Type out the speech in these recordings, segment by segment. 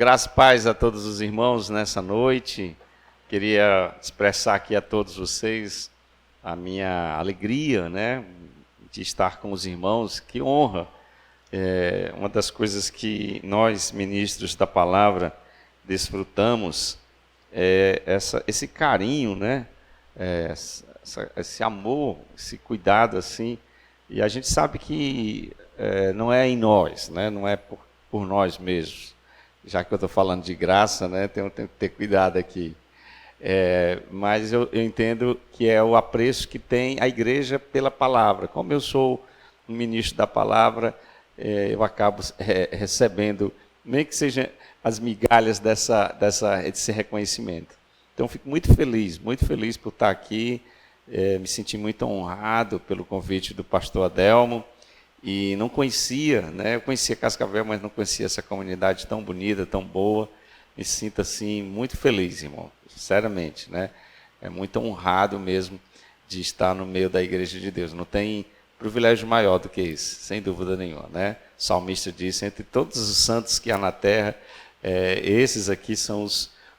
Graça e paz a todos os irmãos nessa noite. Queria expressar aqui a todos vocês a minha alegria, né, de estar com os irmãos. Que honra! Uma das coisas que nós, ministros da palavra, desfrutamos é esse carinho, né, esse amor, esse cuidado assim. E a gente sabe que não é em nós, né, não é por nós mesmos. Já que eu estou falando de graça, né, tenho que ter cuidado aqui. Mas eu entendo que é o apreço que tem a igreja pela palavra. Como eu sou um ministro da palavra, eu acabo recebendo, nem que sejam as migalhas desse reconhecimento. Então, fico muito feliz por estar aqui. Me senti muito honrado pelo convite do pastor Adelmo. E não conhecia, né? Eu conhecia Cascavel, mas não conhecia essa comunidade tão bonita, tão boa. Me sinto assim muito feliz, irmão, sinceramente, né? É muito honrado mesmo de estar no meio da igreja de Deus. Não tem privilégio maior do que esse, sem dúvida nenhuma, né? O salmista disse: entre todos os santos que há na terra, esses aqui são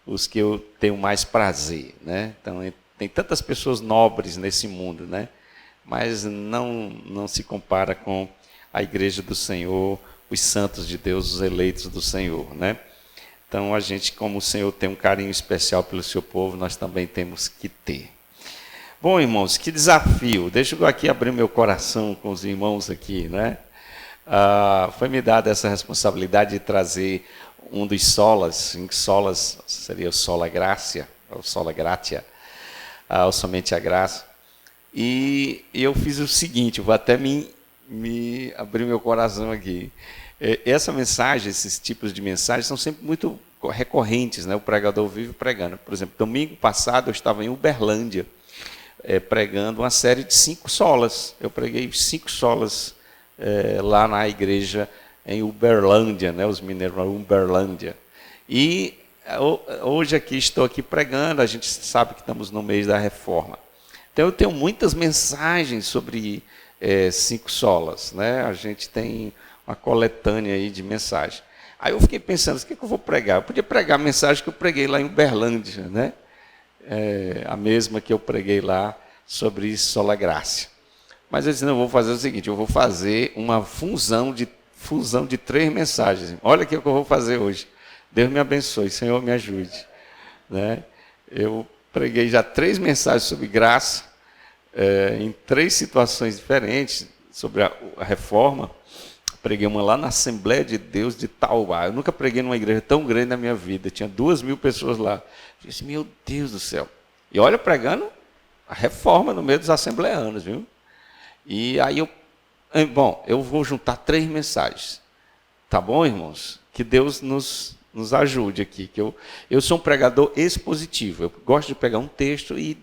os que eu tenho mais prazer, né? Então, tem tantas pessoas nobres nesse mundo, né? Mas não se compara com a igreja do Senhor, os santos de Deus, os eleitos do Senhor, né? Então, a gente, como o Senhor tem um carinho especial pelo seu povo, nós também temos que ter. Bom, irmãos, que desafio. Deixa eu aqui abrir meu coração com os irmãos aqui, né? Foi me dada essa responsabilidade de trazer um dos solas, 5 solas, seria o sola gracia, ou sola gratia, ou somente a graça. E eu fiz o seguinte, eu vou até me abrir meu coração aqui. Essa mensagem, esses tipos de mensagens são sempre muito recorrentes, né? O pregador vive pregando. Por exemplo, domingo passado eu estava em Uberlândia, pregando uma série de 5 solas. Eu preguei 5 solas lá na igreja em Uberlândia, né? Os mineiros falam Uberlândia. E hoje estou aqui pregando, a gente sabe que estamos no mês da reforma. Então, eu tenho muitas mensagens sobre 5 solas, né? A gente tem uma coletânea aí de mensagens. Aí eu fiquei pensando, o que eu vou pregar? Eu podia pregar a mensagem que eu preguei lá em Uberlândia, né? A mesma que eu preguei lá sobre sola gracia. Mas eu disse, não, eu vou fazer o seguinte, eu vou fazer uma fusão de 3 mensagens. Olha o que eu vou fazer hoje. Deus me abençoe, Senhor me ajude, né? Eu preguei já 3 mensagens sobre graça, em 3 situações diferentes, sobre a reforma. Preguei uma lá na Assembleia de Deus de Tauá. Eu nunca preguei numa igreja tão grande na minha vida. Tinha 2.000 pessoas lá. Eu disse, meu Deus do céu. E olha, pregando a reforma no meio dos assembleanos, viu? E aí eu vou juntar 3 mensagens. Tá bom, irmãos? Que Deus nos ajude aqui, que eu sou um pregador expositivo. Eu gosto de pegar um texto e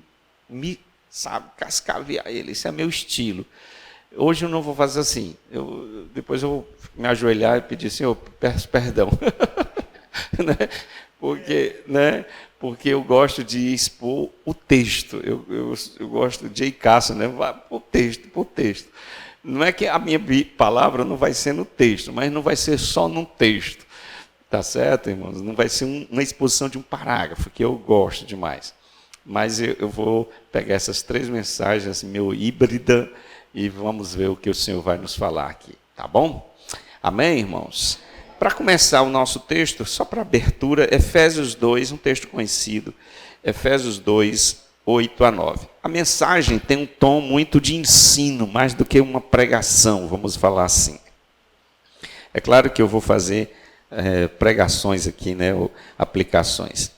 cascavear ele. Esse é meu estilo. Hoje eu não vou fazer assim. Depois eu vou me ajoelhar e pedir, Senhor, peço perdão. né? Porque eu gosto de expor o texto. Eu gosto de Eicaço, né? Por texto. Não é que a minha palavra não vai ser no texto, mas não vai ser só num texto. Tá certo, irmãos? Não vai ser uma exposição de um parágrafo, que eu gosto demais. Mas eu vou pegar essas 3 mensagens, assim, meu híbrida, e vamos ver o que o Senhor vai nos falar aqui. Tá bom? Amém, irmãos? Para começar o nosso texto, só para abertura, Efésios 2, um texto conhecido. Efésios 2, 8 a 9. A mensagem tem um tom muito de ensino, mais do que uma pregação, vamos falar assim. É claro que eu vou fazer pregações aqui, né, ou aplicações.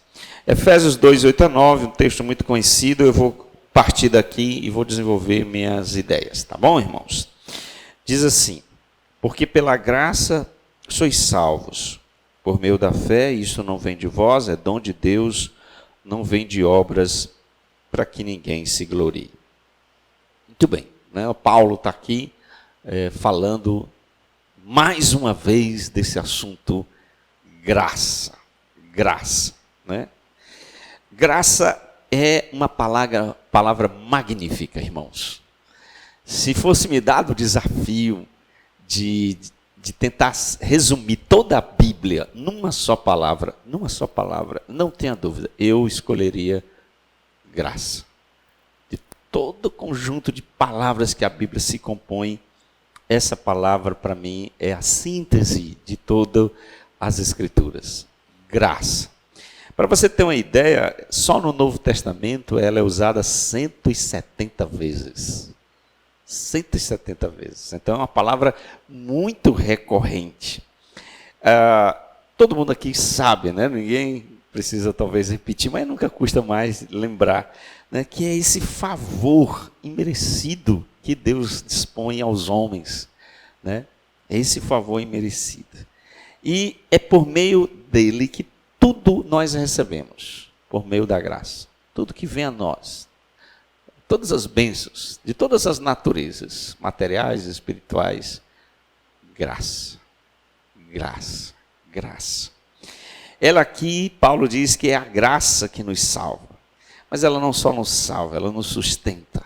Efésios 2, 8 a 9, um texto muito conhecido, eu vou partir daqui e vou desenvolver minhas ideias, tá bom, irmãos? Diz assim, porque pela graça sois salvos, por meio da fé, isso não vem de vós, é dom de Deus, não vem de obras, para que ninguém se glorie. Muito bem, né? O Paulo está aqui falando mais uma vez desse assunto graça, né? Graça é uma palavra magnífica, irmãos. Se fosse me dado o desafio de de tentar resumir toda a Bíblia numa só palavra, não tenha dúvida, eu escolheria graça. De todo o conjunto de palavras que a Bíblia se compõe, essa palavra para mim é a síntese de todas as Escrituras. Graça. Para você ter uma ideia, só no Novo Testamento ela é usada 170 vezes. 170 vezes. Então é uma palavra muito recorrente. Todo mundo aqui sabe, né? Ninguém precisa talvez repetir, mas nunca custa mais lembrar, né? Que é esse favor imerecido que Deus dispõe aos homens, né? É esse favor imerecido. E é por meio dele que tudo nós recebemos, por meio da graça. Tudo que vem a nós. Todas as bênçãos, de todas as naturezas, materiais, espirituais, graça, graça, graça. Ela aqui, Paulo diz que é a graça que nos salva, mas ela não só nos salva, ela nos sustenta.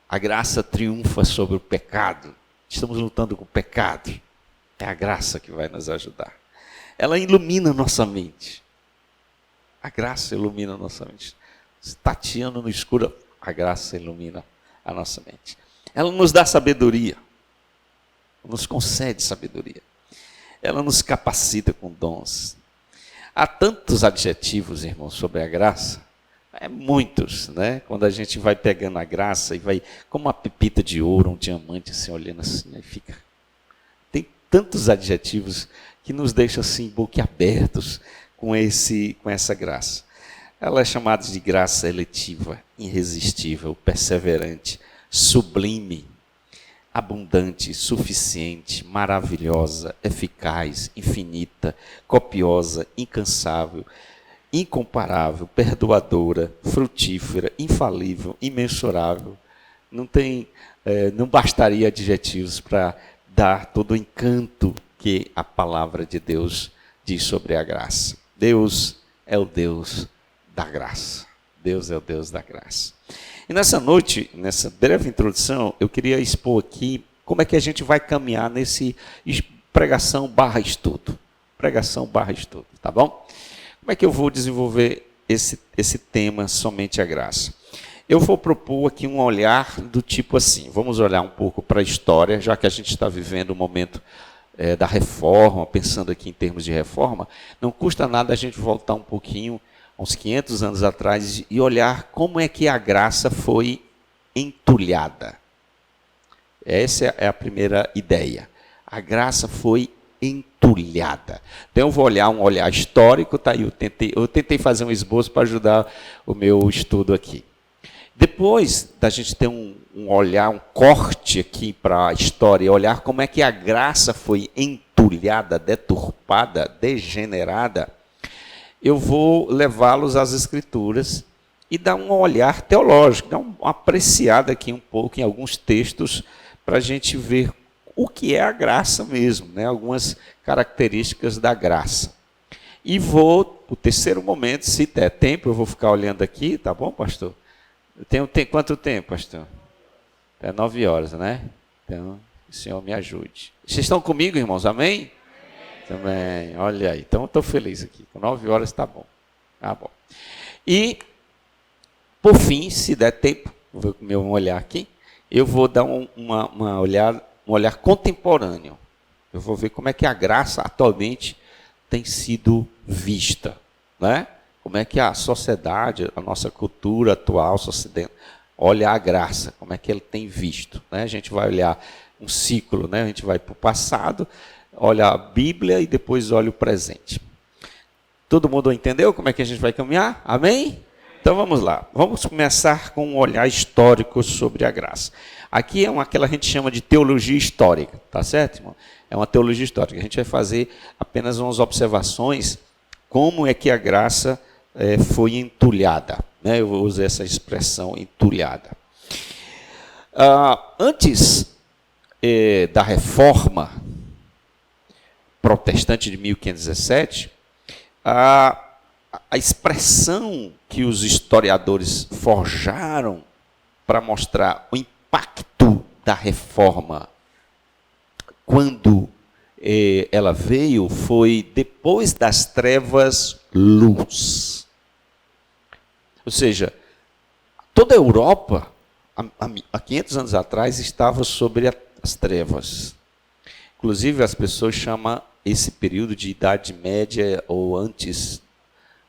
A graça triunfa sobre o pecado, estamos lutando com o pecado, é a graça que vai nos ajudar. Ela ilumina nossa mente, a graça ilumina nossa mente, tateando no escuro, a graça ilumina a nossa mente. Ela nos dá sabedoria, nos concede sabedoria. Ela nos capacita com dons. Há tantos adjetivos, irmãos, sobre a graça. Muitos, né? Quando a gente vai pegando a graça e vai, como uma pepita de ouro, um diamante, assim, olhando assim, aí fica. Tem tantos adjetivos que nos deixam assim, boquiabertos com essa graça. Ela é chamada de graça eletiva, irresistível, perseverante, sublime, abundante, suficiente, maravilhosa, eficaz, infinita, copiosa, incansável, incomparável, perdoadora, frutífera, infalível, imensurável. Não bastaria adjetivos para dar todo o encanto que a palavra de Deus diz sobre a graça. Deus é o Deus da graça. Deus é o Deus da graça. E nessa noite, nessa breve introdução, eu queria expor aqui como é que a gente vai caminhar nesse pregação barra estudo. Pregação barra estudo, tá bom? Como é que eu vou desenvolver esse tema somente a graça? Eu vou propor aqui um olhar do tipo assim, vamos olhar um pouco para a história, já que a gente está vivendo o momento da reforma, pensando aqui em termos de reforma, não custa nada a gente voltar um pouquinho uns 500 anos atrás, e olhar como é que a graça foi entulhada. Essa é a primeira ideia. A graça foi entulhada. Então eu vou olhar um olhar histórico, tá aí, eu tentei fazer um esboço para ajudar o meu estudo aqui. Depois da gente ter um olhar, um corte aqui para a história, olhar como é que a graça foi entulhada, deturpada, degenerada, eu vou levá-los às Escrituras e dar um olhar teológico, dar uma apreciada aqui um pouco em alguns textos para a gente ver o que é a graça mesmo, né? Algumas características da graça. E vou, o terceiro momento, se der tempo, eu vou ficar olhando aqui, tá bom, pastor? Quanto tempo, pastor? É 9 horas, né? Então, o Senhor me ajude. Vocês estão comigo, irmãos? Amém? Também, olha aí, então estou feliz aqui, com 9 horas está bom. Tá bom. E, por fim, se der tempo, vou com o meu olhar aqui, eu vou dar um olhar contemporâneo. Eu vou ver como é que a graça atualmente tem sido vista, né? Como é que a sociedade, a nossa cultura atual, olha a graça, como é que ele tem visto, né? A gente vai olhar um ciclo, né? A gente vai para o passado, olha a Bíblia e depois olha o presente. Todo mundo entendeu como é que a gente vai caminhar? Amém? Então vamos lá. Vamos começar com um olhar histórico sobre a graça. Aqui é aquela que a gente chama de teologia histórica, tá certo, irmão? É uma teologia histórica. A gente vai fazer apenas umas observações como é que a graça foi entulhada, né? Eu vou usar essa expressão, entulhada. Antes da reforma protestante de 1517, a expressão que os historiadores forjaram para mostrar o impacto da reforma quando ela veio foi depois das trevas, luz. Ou seja, toda a Europa, há 500 anos atrás, estava sobre as trevas. Inclusive, as pessoas chamam esse período de Idade Média ou antes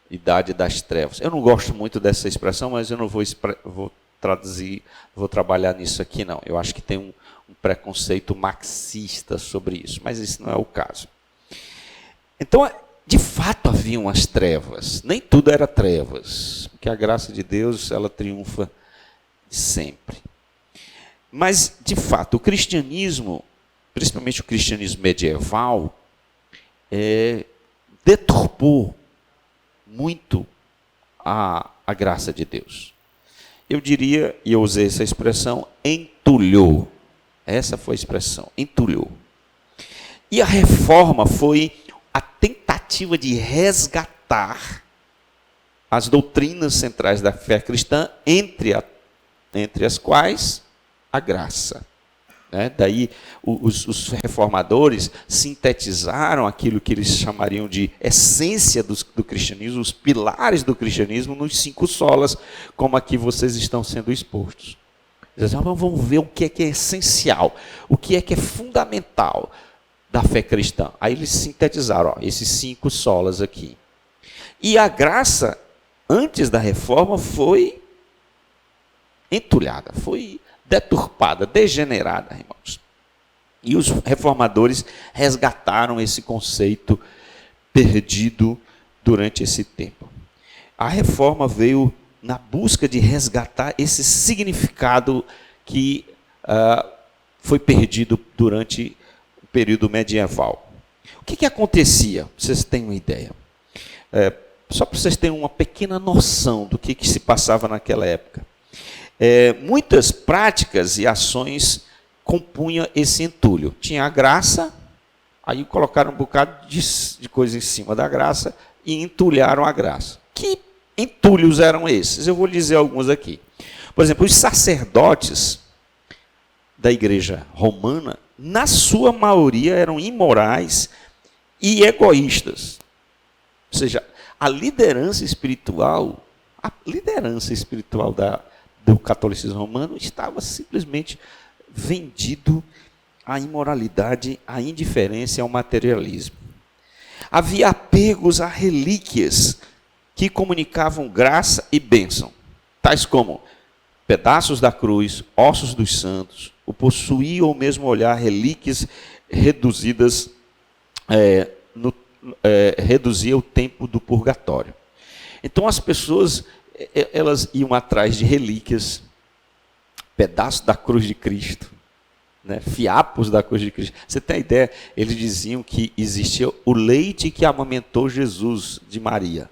Idade das Trevas. Eu não gosto muito dessa expressão, mas eu não vou traduzir, vou trabalhar nisso aqui, não. Eu acho que tem um preconceito marxista sobre isso, mas isso não é o caso. Então, de fato, haviam as trevas. Nem tudo era trevas, porque a graça de Deus, ela triunfa sempre. Mas, de fato, o cristianismo, principalmente o cristianismo medieval, deturpou muito a graça de Deus. Eu diria, e eu usei essa expressão, entulhou. Essa foi a expressão, entulhou. E a reforma foi a tentativa de resgatar as doutrinas centrais da fé cristã, entre as quais a graça. Daí os reformadores sintetizaram aquilo que eles chamariam de essência do cristianismo, os pilares do cristianismo, nos 5 solas, como aqui vocês estão sendo expostos. Eles dizem, vamos ver o que é essencial, o que é fundamental da fé cristã. Aí eles sintetizaram esses 5 solas aqui. E a graça, antes da reforma, foi entulhada, foi deturpada, degenerada, irmãos. E os reformadores resgataram esse conceito perdido durante esse tempo. A reforma veio na busca de resgatar esse significado que foi perdido durante o período medieval. O que acontecia? Pra vocês terem uma ideia. Só para vocês terem uma pequena noção do que se passava naquela época. Muitas práticas e ações compunham esse entulho. Tinha a graça, aí colocaram um bocado de coisa em cima da graça e entulharam a graça. Que entulhos eram esses? Eu vou dizer alguns aqui. Por exemplo, os sacerdotes da igreja romana, na sua maioria, eram imorais e egoístas. Ou seja, a liderança espiritual do catolicismo romano estava simplesmente vendido à imoralidade, à indiferença e ao materialismo. Havia apegos a relíquias que comunicavam graça e bênção, tais como pedaços da cruz, ossos dos santos, o possuir ou mesmo olhar relíquias reduzidas, reduzia o tempo do purgatório. Então as pessoas elas iam atrás de relíquias, pedaços da cruz de Cristo, fiapos da cruz de Cristo. Você tem a ideia? Eles diziam que existia o leite que amamentou Jesus de Maria.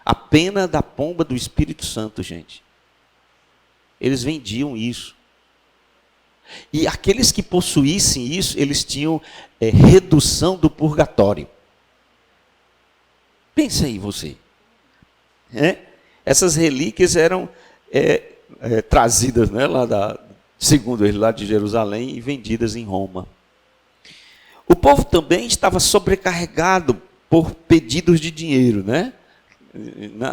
A pena da pomba do Espírito Santo, gente. Eles vendiam isso. E aqueles que possuíssem isso, eles tinham redução do purgatório. Pensa aí você. Essas relíquias eram trazidas, segundo eles, lá de Jerusalém e vendidas em Roma. O povo também estava sobrecarregado por pedidos de dinheiro,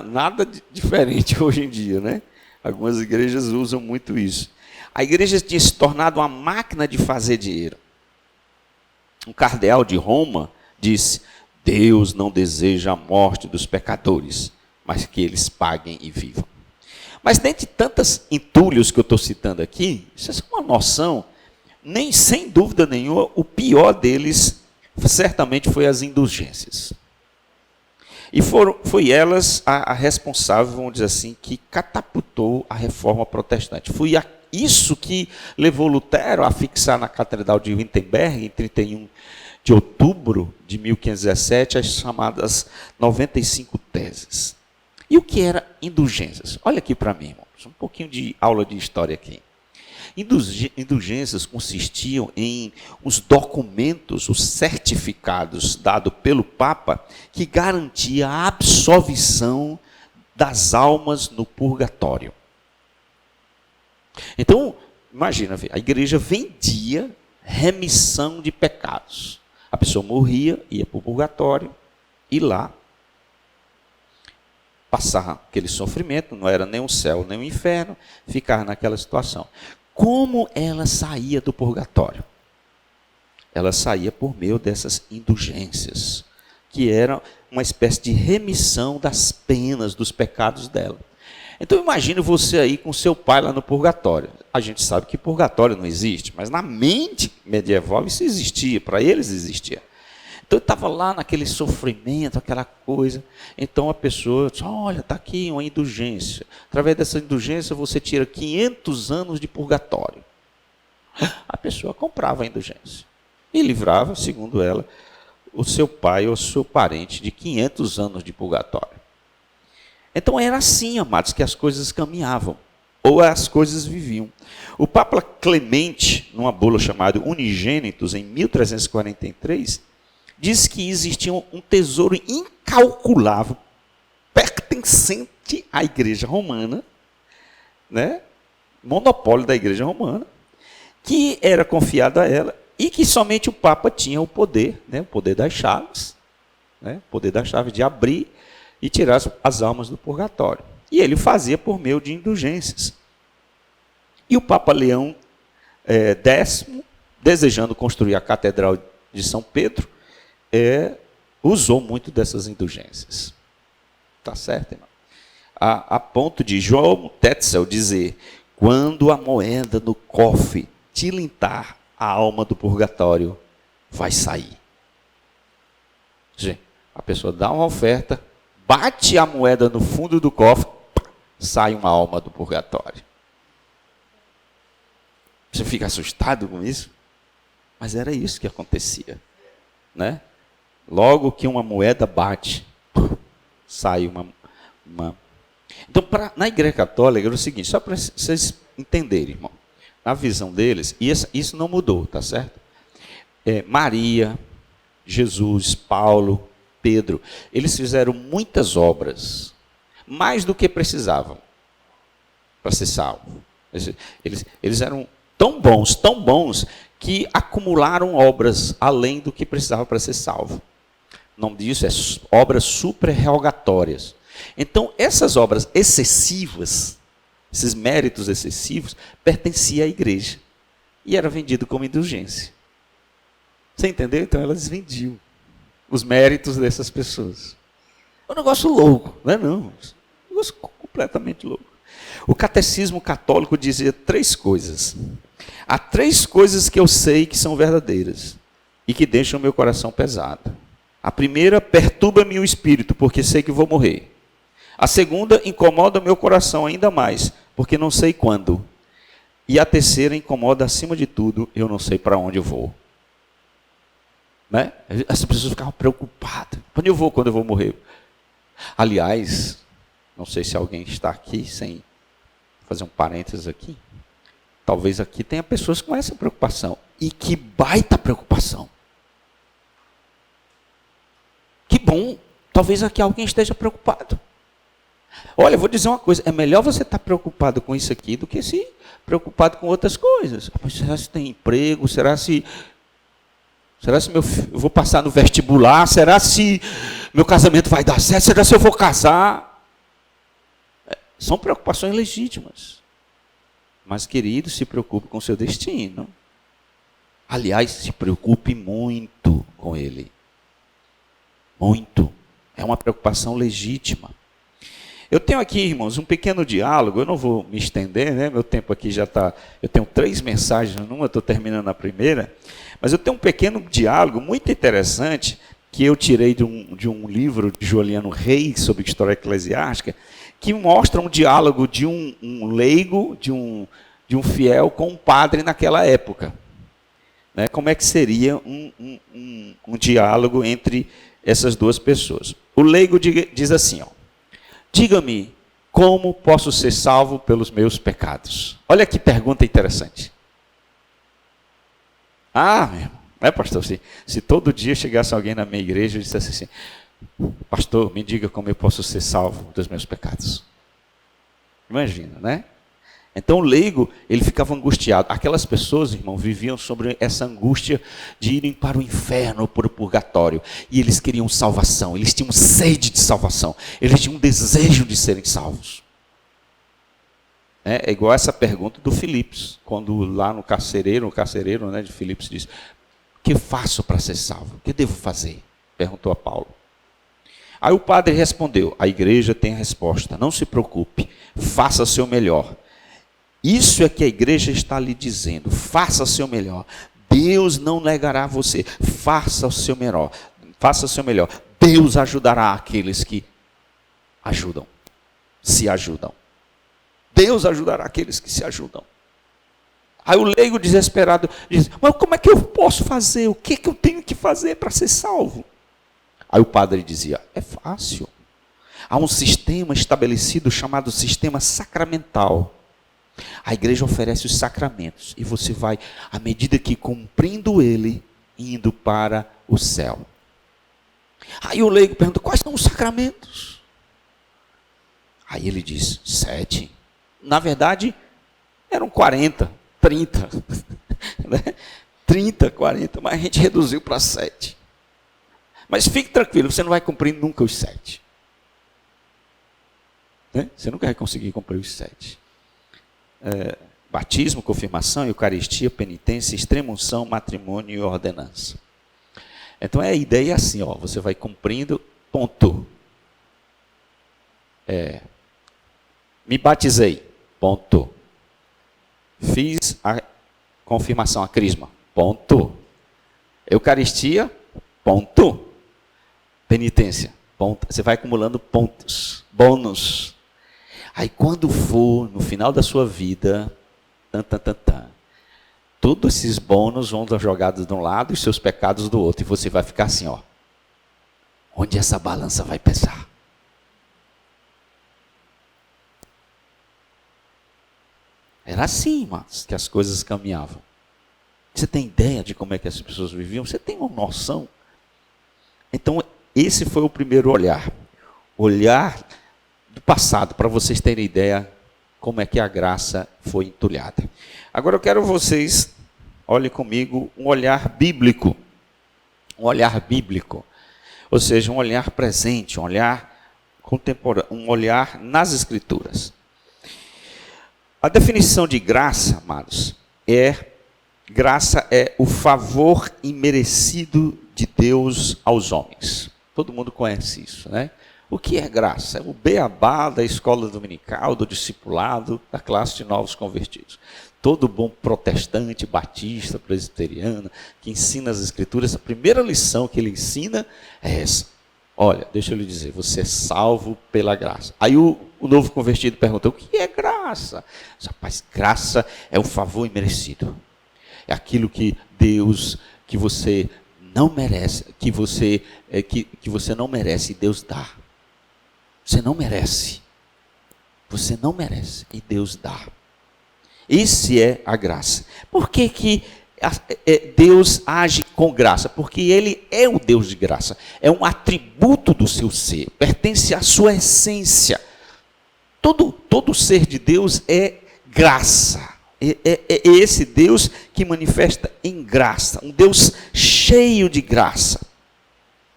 Nada diferente hoje em dia, Algumas igrejas usam muito isso. A igreja tinha se tornado uma máquina de fazer dinheiro. Um cardeal de Roma disse: Deus não deseja a morte dos pecadores, mas que eles paguem e vivam. Mas dentre tantos entulhos que eu estou citando aqui, isso é uma noção, nem sem dúvida nenhuma, o pior deles certamente foi as indulgências. E foi elas a responsável, vamos dizer assim, que catapultou a reforma protestante. Foi isso que levou Lutero a fixar na Catedral de Wittenberg, em 31 de outubro de 1517, as chamadas 95 teses. E o que era indulgências? Olha aqui para mim, irmãos, um pouquinho de aula de história aqui. Indulgências consistiam em os documentos, os certificados dados pelo Papa, que garantia a absolvição das almas no purgatório. Então, imagina, a igreja vendia remissão de pecados. A pessoa morria, ia para o purgatório, e lá passar aquele sofrimento, não era nem o céu nem o inferno, ficar naquela situação. Como ela saía do purgatório? Ela saía por meio dessas indulgências, que eram uma espécie de remissão das penas, dos pecados dela. Então imagine você aí com seu pai lá no purgatório. A gente sabe que purgatório não existe, mas na mente medieval isso existia, para eles existia. Então ele estava lá naquele sofrimento, aquela coisa. Então a pessoa disse, olha, está aqui uma indulgência. Através dessa indulgência você tira 500 anos de purgatório. A pessoa comprava a indulgência e livrava, segundo ela, o seu pai ou o seu parente de 500 anos de purgatório. Então era assim, amados, que as coisas caminhavam, ou as coisas viviam. O Papa Clemente, numa bula chamada Unigênitos, em 1343, diz que existia um tesouro incalculável, pertencente à Igreja Romana, né? Monopólio da Igreja Romana, que era confiado a ela, e que somente o Papa tinha o poder, né? O poder das chaves, né? O poder das chaves de abrir e tirar as almas do purgatório. E ele fazia por meio de indulgências. E o Papa Leão X, desejando construir a Catedral de São Pedro, usou muito dessas indulgências. Tá certo, irmão? A ponto de João Tetzel dizer, quando a moeda no cofre tilintar, a alma do purgatório vai sair. Gente, a pessoa dá uma oferta, bate a moeda no fundo do cofre, sai uma alma do purgatório. Você fica assustado com isso? Mas era isso que acontecia, né? Logo que uma moeda bate, sai uma... Então, na Igreja Católica, era o seguinte, só para vocês entenderem, irmão, na visão deles, e isso não mudou, tá certo? Maria, Jesus, Paulo, Pedro, eles fizeram muitas obras, mais do que precisavam, para ser salvo. Eles eram tão bons, que acumularam obras além do que precisava para ser salvo. O nome disso é obras suprerrogatórias. Então, essas obras excessivas, esses méritos excessivos, pertenciam à igreja. E era vendido como indulgência. Você entendeu? Então, elas vendiam os méritos dessas pessoas. É um negócio louco, não é não? Um negócio completamente louco. O catecismo católico dizia 3 coisas. Há 3 coisas que eu sei que são verdadeiras e que deixam o meu coração pesado. A primeira, perturba-me o espírito, porque sei que vou morrer. A segunda, incomoda o meu coração ainda mais, porque não sei quando. E a terceira, incomoda acima de tudo, eu não sei para onde eu vou. Né? As pessoas ficavam preocupadas. Para onde eu vou quando eu vou morrer? Aliás, não sei se alguém está aqui, sem fazer um parênteses aqui. Talvez aqui tenha pessoas com essa preocupação. E que baita preocupação. Que bom. Talvez aqui alguém esteja preocupado. Olha, eu vou dizer uma coisa. É melhor você estar preocupado com isso aqui do que se preocupado com outras coisas. Será se tem emprego? Será se eu vou passar no vestibular? Será se meu casamento vai dar certo? Será se eu vou casar? São preocupações legítimas. Mas, querido, se preocupe com o seu destino. Aliás, se preocupe muito com ele. Muito. É uma preocupação legítima. Eu tenho aqui, irmãos, um pequeno diálogo. Eu não vou me estender, né? Meu tempo aqui já está... Eu tenho 3 mensagens numa, estou terminando a primeira. Mas eu tenho um pequeno diálogo muito interessante que eu tirei de um livro de Juliano Reis sobre história eclesiástica, que mostra um diálogo de um leigo, de um fiel com um padre naquela época. Né? Como é que seria um diálogo entre essas 2 pessoas? O leigo diz assim, ó, diga-me, como posso ser salvo pelos meus pecados? Olha que pergunta interessante. Ah, meu irmão, pastor, se todo dia chegasse alguém na minha igreja e dissesse assim, pastor, me diga como eu posso ser salvo dos meus pecados. Imagina, né? Então o leigo, ele ficava angustiado. Aquelas pessoas, irmão, viviam sobre essa angústia de irem para o inferno ou para o purgatório. E eles queriam salvação, eles tinham sede de salvação. Eles tinham um desejo de serem salvos. É igual essa pergunta do Filipos, quando lá no carcereiro, né, de Filipos diz: o que faço para ser salvo? O que devo fazer? Perguntou a Paulo. Aí o padre respondeu: a igreja tem a resposta, não se preocupe, faça o seu melhor. Isso é que a igreja está lhe dizendo: faça o seu melhor. Deus não negará você. Faça o seu melhor. Faça o seu melhor. Deus ajudará aqueles que ajudam, se ajudam. Deus ajudará aqueles que se ajudam. Aí o leigo desesperado diz: mas como é que eu posso fazer? O que eu tenho que fazer para ser salvo? Aí o padre dizia: é fácil. Há um sistema estabelecido chamado sistema sacramental. A igreja oferece os sacramentos e você vai, à medida que cumprindo ele, indo para o céu. Aí o leigo pergunta: quais são os sacramentos? Aí ele diz: 7. Na verdade, eram 40, 30. Né? 30, 40, mas a gente reduziu para 7. Mas fique tranquilo, você não vai cumprir nunca os 7. Né? Você nunca vai conseguir cumprir os 7. Batismo, confirmação, eucaristia, penitência, extrema-unção, matrimônio e ordenança. Então a ideia é assim, ó, você vai cumprindo, ponto. Me batizei, ponto. Fiz a confirmação, a crisma, ponto. Eucaristia, ponto. Penitência, ponto. Você vai acumulando pontos, bônus. Aí quando for no final da sua vida, todos esses bônus vão dar jogados de um lado e os seus pecados do outro. E você vai ficar assim, ó. Onde essa balança vai pesar? Era assim, irmãos, que as coisas caminhavam. Você tem ideia de como é que as pessoas viviam? Você tem uma noção? Então, esse foi o primeiro olhar. Olhar do passado, para vocês terem ideia como é que a graça foi entulhada. Agora eu quero vocês, olhem comigo, um olhar bíblico. Um olhar bíblico. Ou seja, um olhar presente, um olhar contemporâneo, um olhar nas Escrituras. A definição de graça, amados, graça é o favor imerecido de Deus aos homens. Todo mundo conhece isso, né? O que é graça? É o beabá da escola dominical, do discipulado, da classe de novos convertidos. Todo bom protestante, batista, presbiteriano, que ensina as Escrituras, a primeira lição que ele ensina é essa. Olha, deixa eu lhe dizer, você é salvo pela graça. Aí o novo convertido pergunta: o que é graça? Rapaz, graça é um favor imerecido. É aquilo que Deus, que você não merece, que você não merece e Deus dá. Você não merece. Você não merece e Deus dá. Esse é a graça. Por que Deus age com graça? Porque Ele é o Deus de graça. É um atributo do seu ser. Pertence à sua essência. Todo ser de Deus é graça. É esse Deus que manifesta em graça. Um Deus cheio de graça.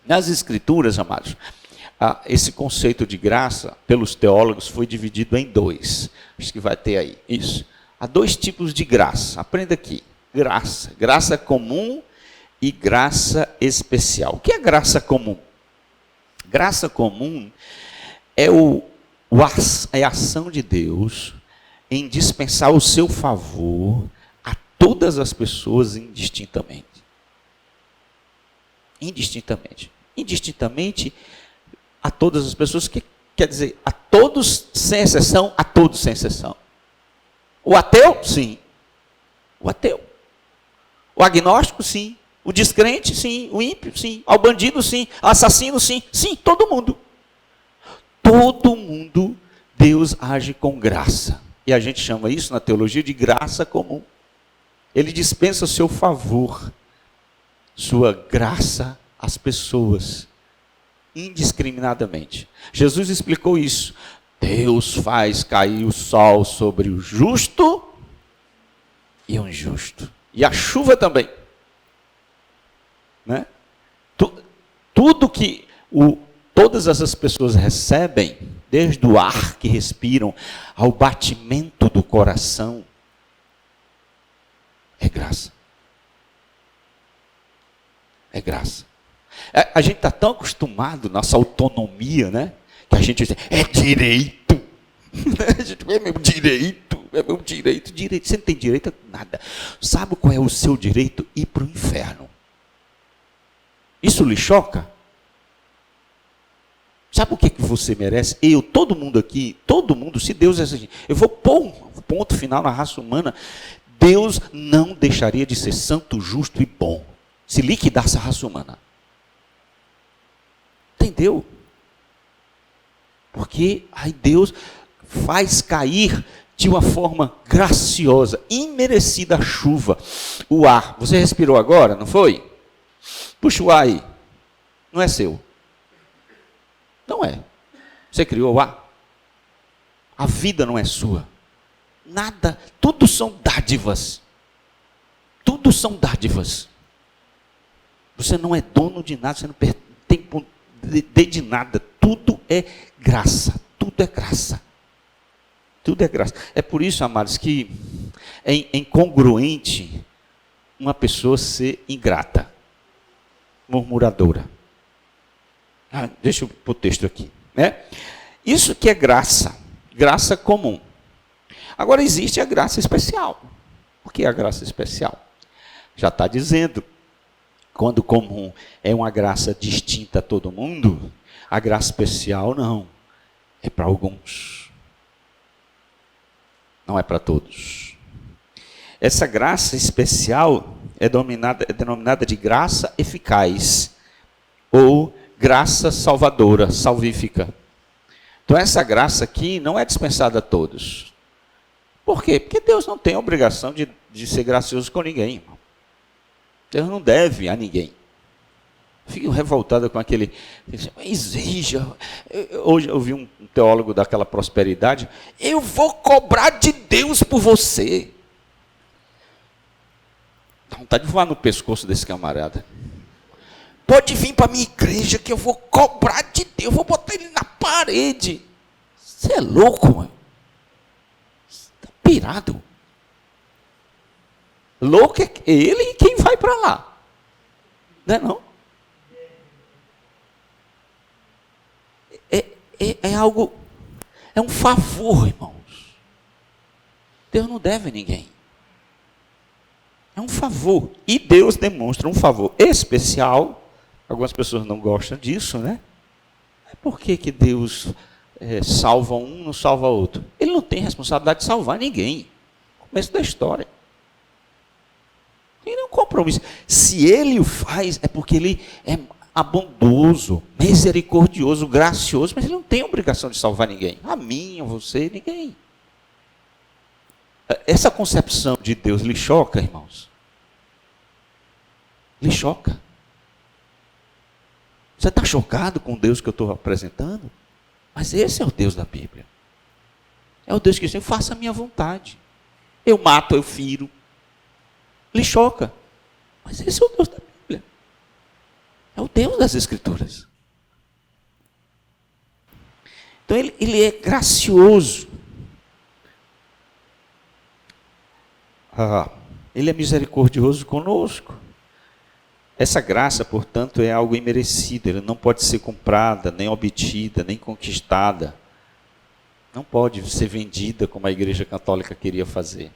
Nas Escrituras, amados, esse conceito de graça, pelos teólogos, foi dividido em 2. Acho que vai ter aí. Isso. Há 2 tipos de graça. Aprenda aqui. Graça comum e graça especial. O que é graça comum? Graça comum é a ação de Deus em dispensar o seu favor a todas as pessoas indistintamente. Indistintamente a todas as pessoas, que quer dizer, a todos sem exceção, a todos sem exceção. O ateu, sim. O ateu. O agnóstico, sim. O descrente, sim. O ímpio, sim. Ao bandido, sim. Ao assassino, sim. Sim, todo mundo. Todo mundo, Deus age com graça. E a gente chama isso na teologia de graça comum. Ele dispensa o seu favor, sua graça às pessoas, indiscriminadamente. Jesus explicou isso. Deus faz cair o sol sobre o justo e o injusto. E a chuva também. Né? Tudo que todas essas pessoas recebem, desde o ar que respiram ao batimento do coração, é graça. É graça. A gente está tão acostumado, nossa autonomia, né? Que a gente diz, é direito. A gente, é meu direito, é meu direito. Direito, você não tem direito a nada. Sabe qual é o seu direito? Ir para o inferno. Isso lhe choca? Sabe o que você merece? Todo mundo aqui, todo mundo, se Deus é assim, eu vou pôr um ponto final na raça humana, Deus não deixaria de ser santo, justo e bom, se liquidasse a raça humana. Entendeu? Porque aí Deus faz cair de uma forma graciosa, imerecida a chuva, o ar. Você respirou agora, não foi? Puxa o ar aí. Não é seu. Não é. Você criou o ar. A vida não é sua. Nada, tudo são dádivas. Tudo são dádivas. Você não é dono de nada, você não tem poder de nada. Tudo é graça. Tudo é graça. Tudo é graça. É por isso, amados, que é incongruente uma pessoa ser ingrata, murmuradora. Deixa eu pôr o texto aqui. Né? Isso que é graça. Graça comum. Agora existe a graça especial. O que é a graça especial? Já está dizendo. Quando comum é uma graça distinta a todo mundo, a graça especial não. É para alguns. Não é para todos. Essa graça especial é denominada de graça eficaz. Ou graça salvadora, salvífica. Então essa graça aqui não é dispensada a todos. Por quê? Porque Deus não tem a obrigação de ser gracioso com ninguém, irmão. Deus não deve a ninguém. Fico revoltado com aquele... Exija. Hoje eu vi um teólogo daquela prosperidade. Eu vou cobrar de Deus por você. Dá vontade de voar no pescoço desse camarada. Pode vir para a minha igreja que eu vou cobrar de Deus. Eu vou botar ele na parede. Você é louco, mano. Você está pirado. Louco é ele e quem vai para lá. Não é não? É algo, é um favor, irmãos. Deus não deve a ninguém. É um favor. E Deus demonstra um favor especial. Algumas pessoas não gostam disso, né? Por que Deus salva um, não salva outro? Ele não tem responsabilidade de salvar ninguém. Começo da história. Tem nenhum compromisso. Se ele o faz, é porque ele é bondoso, misericordioso, gracioso, mas ele não tem obrigação de salvar ninguém. A mim, a você, ninguém. Essa concepção de Deus lhe choca, irmãos? Lhe choca? Você está chocado com o Deus que eu estou apresentando? Mas esse é o Deus da Bíblia. É o Deus que diz, faça a minha vontade. Eu mato, eu firo. Lhe choca. Mas esse é o Deus da Bíblia. É o Deus das Escrituras. Então ele é gracioso. Ele é misericordioso conosco. Essa graça, portanto, é algo imerecido. Ela não pode ser comprada, nem obtida, nem conquistada. Não pode ser vendida como a Igreja Católica queria fazer.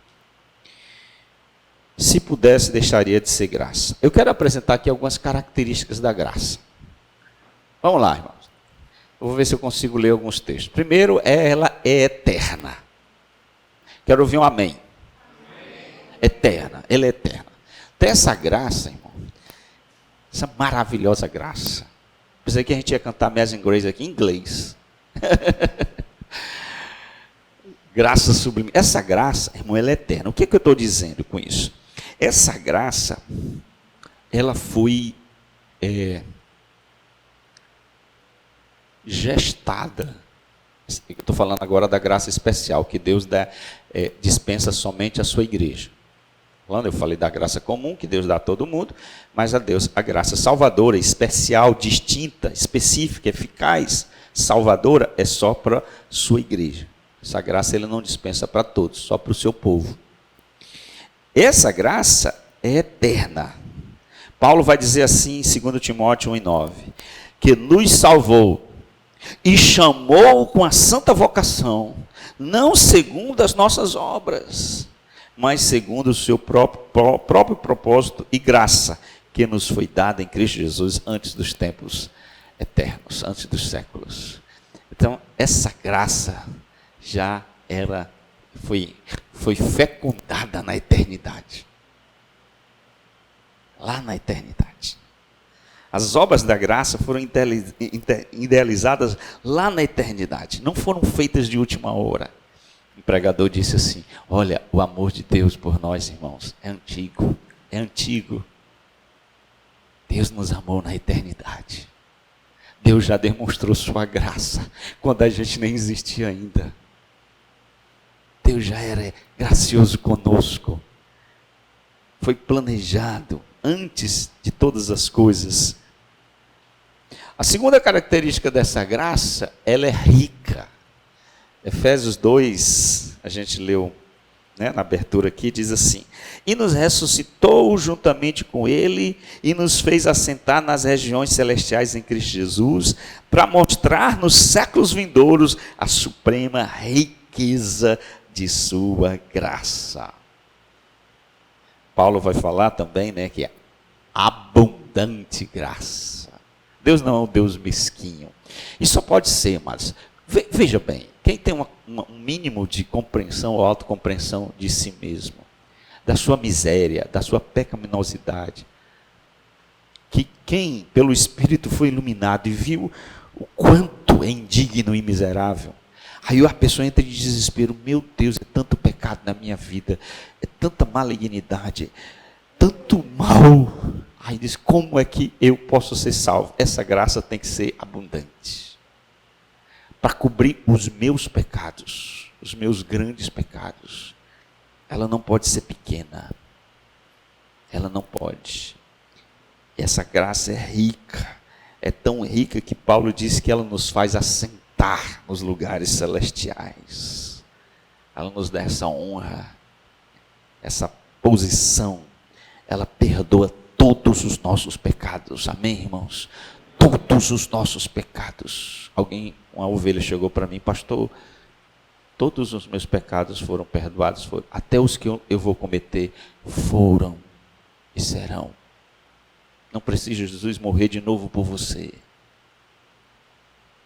Se pudesse, deixaria de ser graça. Eu quero apresentar aqui algumas características da graça. Vamos lá, irmãos. Eu vou ver se eu consigo ler alguns textos. Primeiro, ela é eterna. Quero ouvir um amém. Eterna, ela é eterna. Então, essa graça, irmão, essa maravilhosa graça. Pensei que a gente ia cantar Amazing Grace aqui em inglês. Graça sublime. Essa graça, irmão, ela é eterna. O que eu estou dizendo com isso? Essa graça, ela foi gestada Eu estou falando agora da graça especial, que Deus dispensa somente à sua igreja. Eu falei da graça comum, que Deus dá a todo mundo, mas a graça salvadora, especial, distinta, específica, eficaz, salvadora, é só para a sua igreja. Essa graça ele não dispensa para todos, só para o seu povo. Essa graça é eterna. Paulo vai dizer assim em 2 Timóteo 1,9, que nos salvou e chamou com a santa vocação, não segundo as nossas obras, mas segundo o seu próprio propósito e graça, que nos foi dada em Cristo Jesus antes dos tempos eternos, antes dos séculos. Então, essa graça já foi fecundada na eternidade. Lá na eternidade. As obras da graça foram idealizadas lá na eternidade, não foram feitas de última hora. O pregador disse assim: olha, o amor de Deus por nós, irmãos, é antigo, é antigo. Deus nos amou na eternidade. Deus já demonstrou sua graça quando a gente nem existia ainda. Deus já era gracioso conosco. Foi planejado antes de todas as coisas. A segunda característica dessa graça, ela é rica. Efésios 2, a gente leu, né, na abertura aqui, diz assim: e nos ressuscitou juntamente com ele e nos fez assentar nas regiões celestiais em Cristo Jesus, para mostrar nos séculos vindouros a suprema riqueza de sua graça. Paulo vai falar também, né, que é abundante graça. Deus não é um Deus mesquinho. E só pode ser, mas veja bem, quem tem um mínimo de compreensão ou autocompreensão de si mesmo, da sua miséria, da sua pecaminosidade, que quem pelo Espírito foi iluminado e viu o quanto é indigno e miserável, aí a pessoa entra em desespero: meu Deus, é tanto pecado na minha vida, é tanta malignidade, tanto mal. Aí diz: como é que eu posso ser salvo? Essa graça tem que ser abundante, para cobrir os meus pecados, os meus grandes pecados. Ela não pode ser pequena, ela não pode. Essa graça é rica, é tão rica que Paulo diz que ela nos faz assentar nos lugares celestiais. Ela nos dá essa honra, essa posição. Ela perdoa todos os nossos pecados. Amém, irmãos? Todos os nossos pecados. Uma ovelha chegou para mim: pastor, todos os meus pecados foram perdoados, até os que eu vou cometer foram e serão. Não precisa Jesus morrer de novo por você.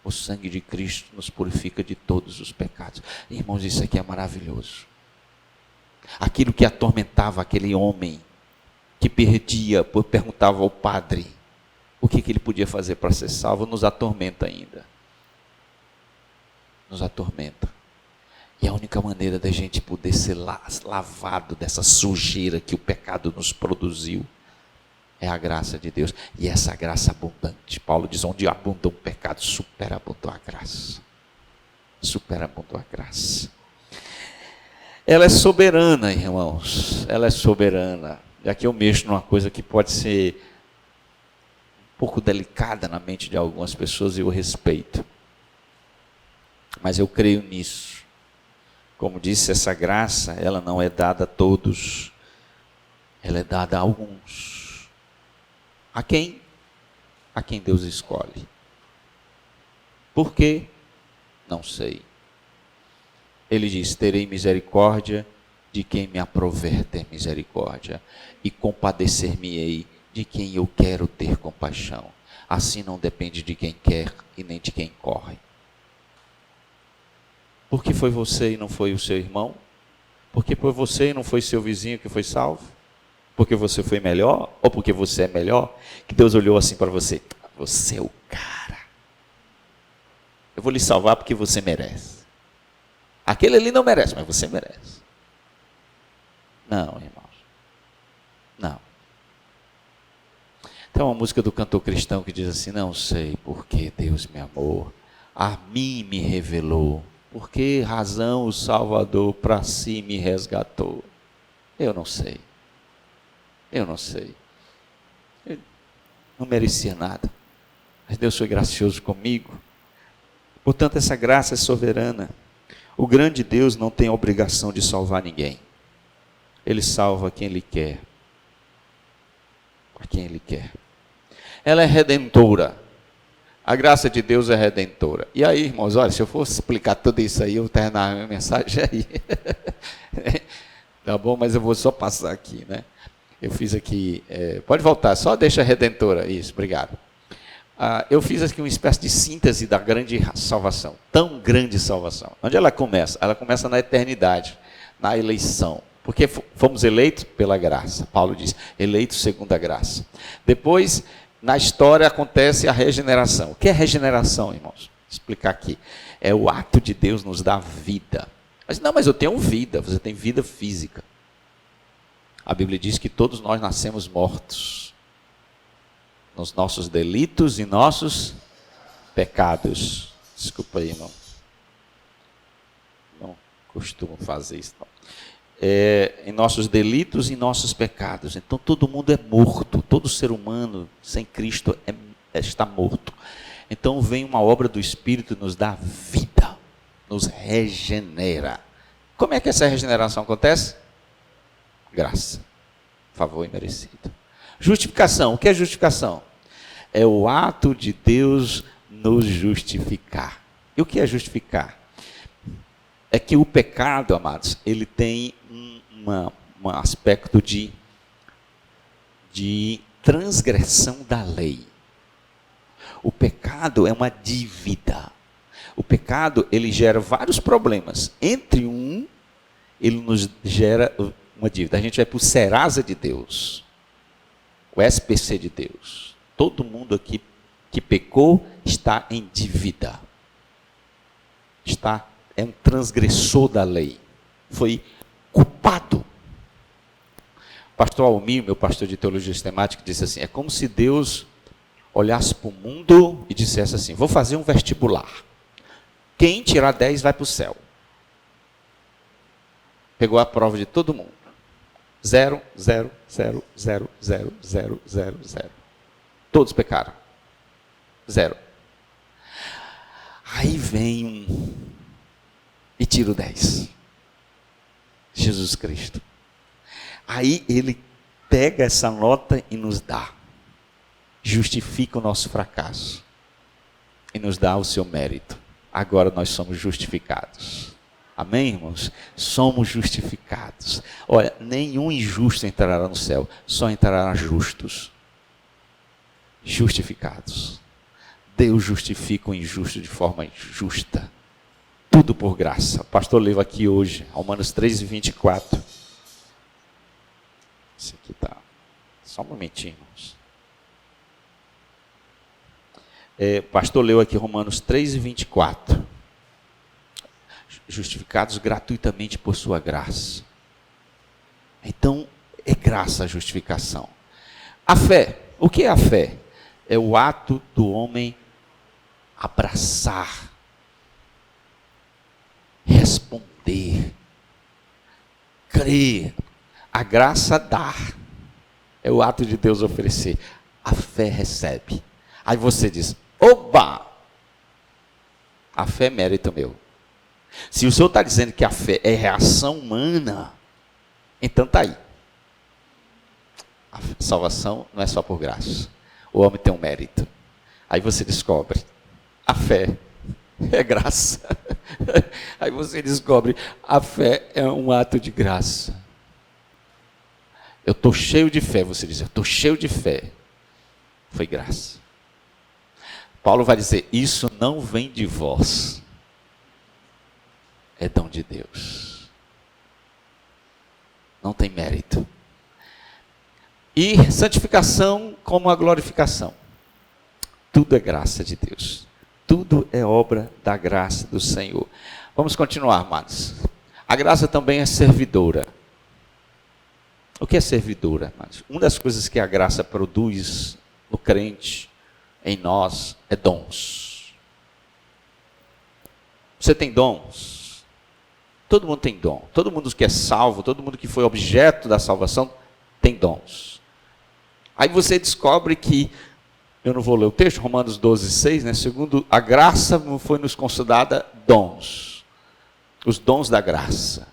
O sangue de Cristo nos purifica de todos os pecados. Irmãos, isso aqui é maravilhoso. Aquilo que atormentava aquele homem, que perguntava ao padre o que ele podia fazer para ser salvo, nos atormenta ainda. Nos atormenta. E a única maneira da gente poder ser lavado dessa sujeira que o pecado nos produziu é a graça de Deus. E essa graça abundante. Paulo diz: onde abundou o pecado, superabundou a graça. Superabundou a graça. Ela é soberana, irmãos. Ela é soberana. E aqui eu mexo numa coisa que pode ser um pouco delicada na mente de algumas pessoas, e eu respeito. Mas eu creio nisso. Como disse, essa graça, ela não é dada a todos, ela é dada a alguns. A quem? A quem Deus escolhe. Por quê? Não sei. Ele diz: terei misericórdia de quem me aprover ter misericórdia, e compadecer-me-ei de quem eu quero ter compaixão. Assim não depende de quem quer e nem de quem corre. Porque foi você e não foi o seu irmão? Porque foi você e não foi seu vizinho que foi salvo? Porque você foi melhor? Ou porque você é melhor? Que Deus olhou assim para você: você é o cara. Eu vou lhe salvar porque você merece. Aquele ali não merece, mas você merece. Não, irmãos. Não. Tem uma música do cantor cristão que diz assim: não sei porque Deus me amou, a mim me revelou. Por que razão o Salvador para si me resgatou? Eu não sei. Eu não sei. Eu não merecia nada. Mas Deus foi gracioso comigo. Portanto, essa graça é soberana. O grande Deus não tem a obrigação de salvar ninguém. Ele salva quem Ele quer. A quem Ele quer. Ela é redentora. A graça de Deus é redentora. E aí, irmãos, olha, se eu fosse explicar tudo isso aí, eu terminar a minha mensagem aí. Tá bom? Mas eu vou só passar aqui, né? Eu fiz aqui, pode voltar, só deixa a redentora. Isso, obrigado. Eu fiz aqui uma espécie de síntese da grande salvação. Tão grande salvação. Onde ela começa? Ela começa na eternidade, na eleição. Porque fomos eleitos pela graça. Paulo diz, eleitos segundo a graça. Depois, na história, acontece a regeneração. O que é regeneração, irmãos? Vou explicar aqui. É o ato de Deus nos dar vida. Mas não, mas eu tenho vida. Você tem vida física. A Bíblia diz que todos nós nascemos mortos. Nos nossos delitos e nossos pecados. Desculpa aí, irmão. Não costumo fazer isso, não. Em nossos delitos e nossos pecados. Então todo mundo é morto, todo ser humano sem Cristo está morto. Então vem uma obra do Espírito, nos dá vida, nos regenera. Como é que essa regeneração acontece? Graça, favor imerecido. Justificação, o que é justificação? É o ato de Deus nos justificar. E o que é justificar? É que o pecado, amados, ele tem um aspecto de transgressão da lei. O pecado é uma dívida. O pecado, ele gera vários problemas. Entre ele nos gera uma dívida. A gente vai para o Serasa de Deus, o SPC de Deus. Todo mundo aqui que pecou está em dívida. É um transgressor da lei. Foi culpado. O pastor Almir, meu pastor de teologia sistemática, disse assim, é como se Deus olhasse para o mundo e dissesse assim, vou fazer um vestibular. Quem tirar 10 vai para o céu. Pegou a prova de todo mundo. 0, 0, 0, 0, 0, 0, 0, 0. Todos pecaram. 0. Aí vem e tira o 10. Jesus Cristo. Aí ele pega essa nota e nos dá. Justifica o nosso fracasso. E nos dá o seu mérito. Agora nós somos justificados. Amém, irmãos? Somos justificados. Olha, nenhum injusto entrará no céu. Só entrará justos. Justificados. Deus justifica o injusto de forma justa. Tudo por graça. O pastor leu aqui hoje, Romanos 3:24. Esse aqui tá. Só um momentinho, irmãos. O pastor leu aqui Romanos 3:24. Justificados gratuitamente por sua graça. Então, é graça a justificação. A fé. O que é a fé? É o ato do homem abraçar, responder, crer. A graça dar. É o ato de Deus oferecer. A fé recebe. Aí você diz, oba! A fé é mérito meu. Se o Senhor está dizendo que a fé é reação humana, então está aí. A salvação não é só por graça. O homem tem um mérito. Aí você descobre, a fé é graça. Aí você descobre, a fé é um ato de graça. Eu estou cheio de fé, você diz, eu estou cheio de fé. Foi graça. Paulo vai dizer, isso não vem de vós. É dom de Deus. Não tem mérito. E santificação como a glorificação. Tudo é graça de Deus. Tudo é obra da graça do Senhor. Vamos continuar, amados. A graça também é servidora. O que é servidora, amados? Uma das coisas que a graça produz no crente, em nós, é dons. Você tem dons? Todo mundo tem dom. Todo mundo que é salvo, todo mundo que foi objeto da salvação, tem dons. Aí você descobre que, eu não vou ler o texto, Romanos 12:6, né? Segundo a graça foi nos concedida dons. Os dons da graça.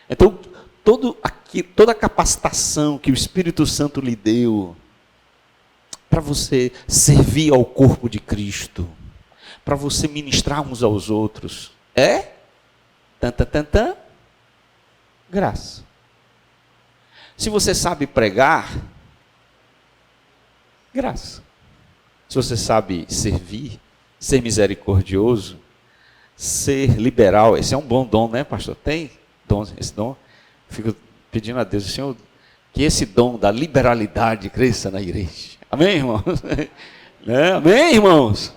Então, toda a capacitação que o Espírito Santo lhe deu para você servir ao corpo de Cristo, para você ministrar uns aos outros, é graça. Se você sabe pregar, graça. Se você sabe servir, ser misericordioso, ser liberal, esse é um bom dom, né, pastor? Tem dom, esse dom. Fico pedindo a Deus, Senhor, que esse dom da liberalidade cresça na igreja. Amém, irmãos? Amém, irmãos?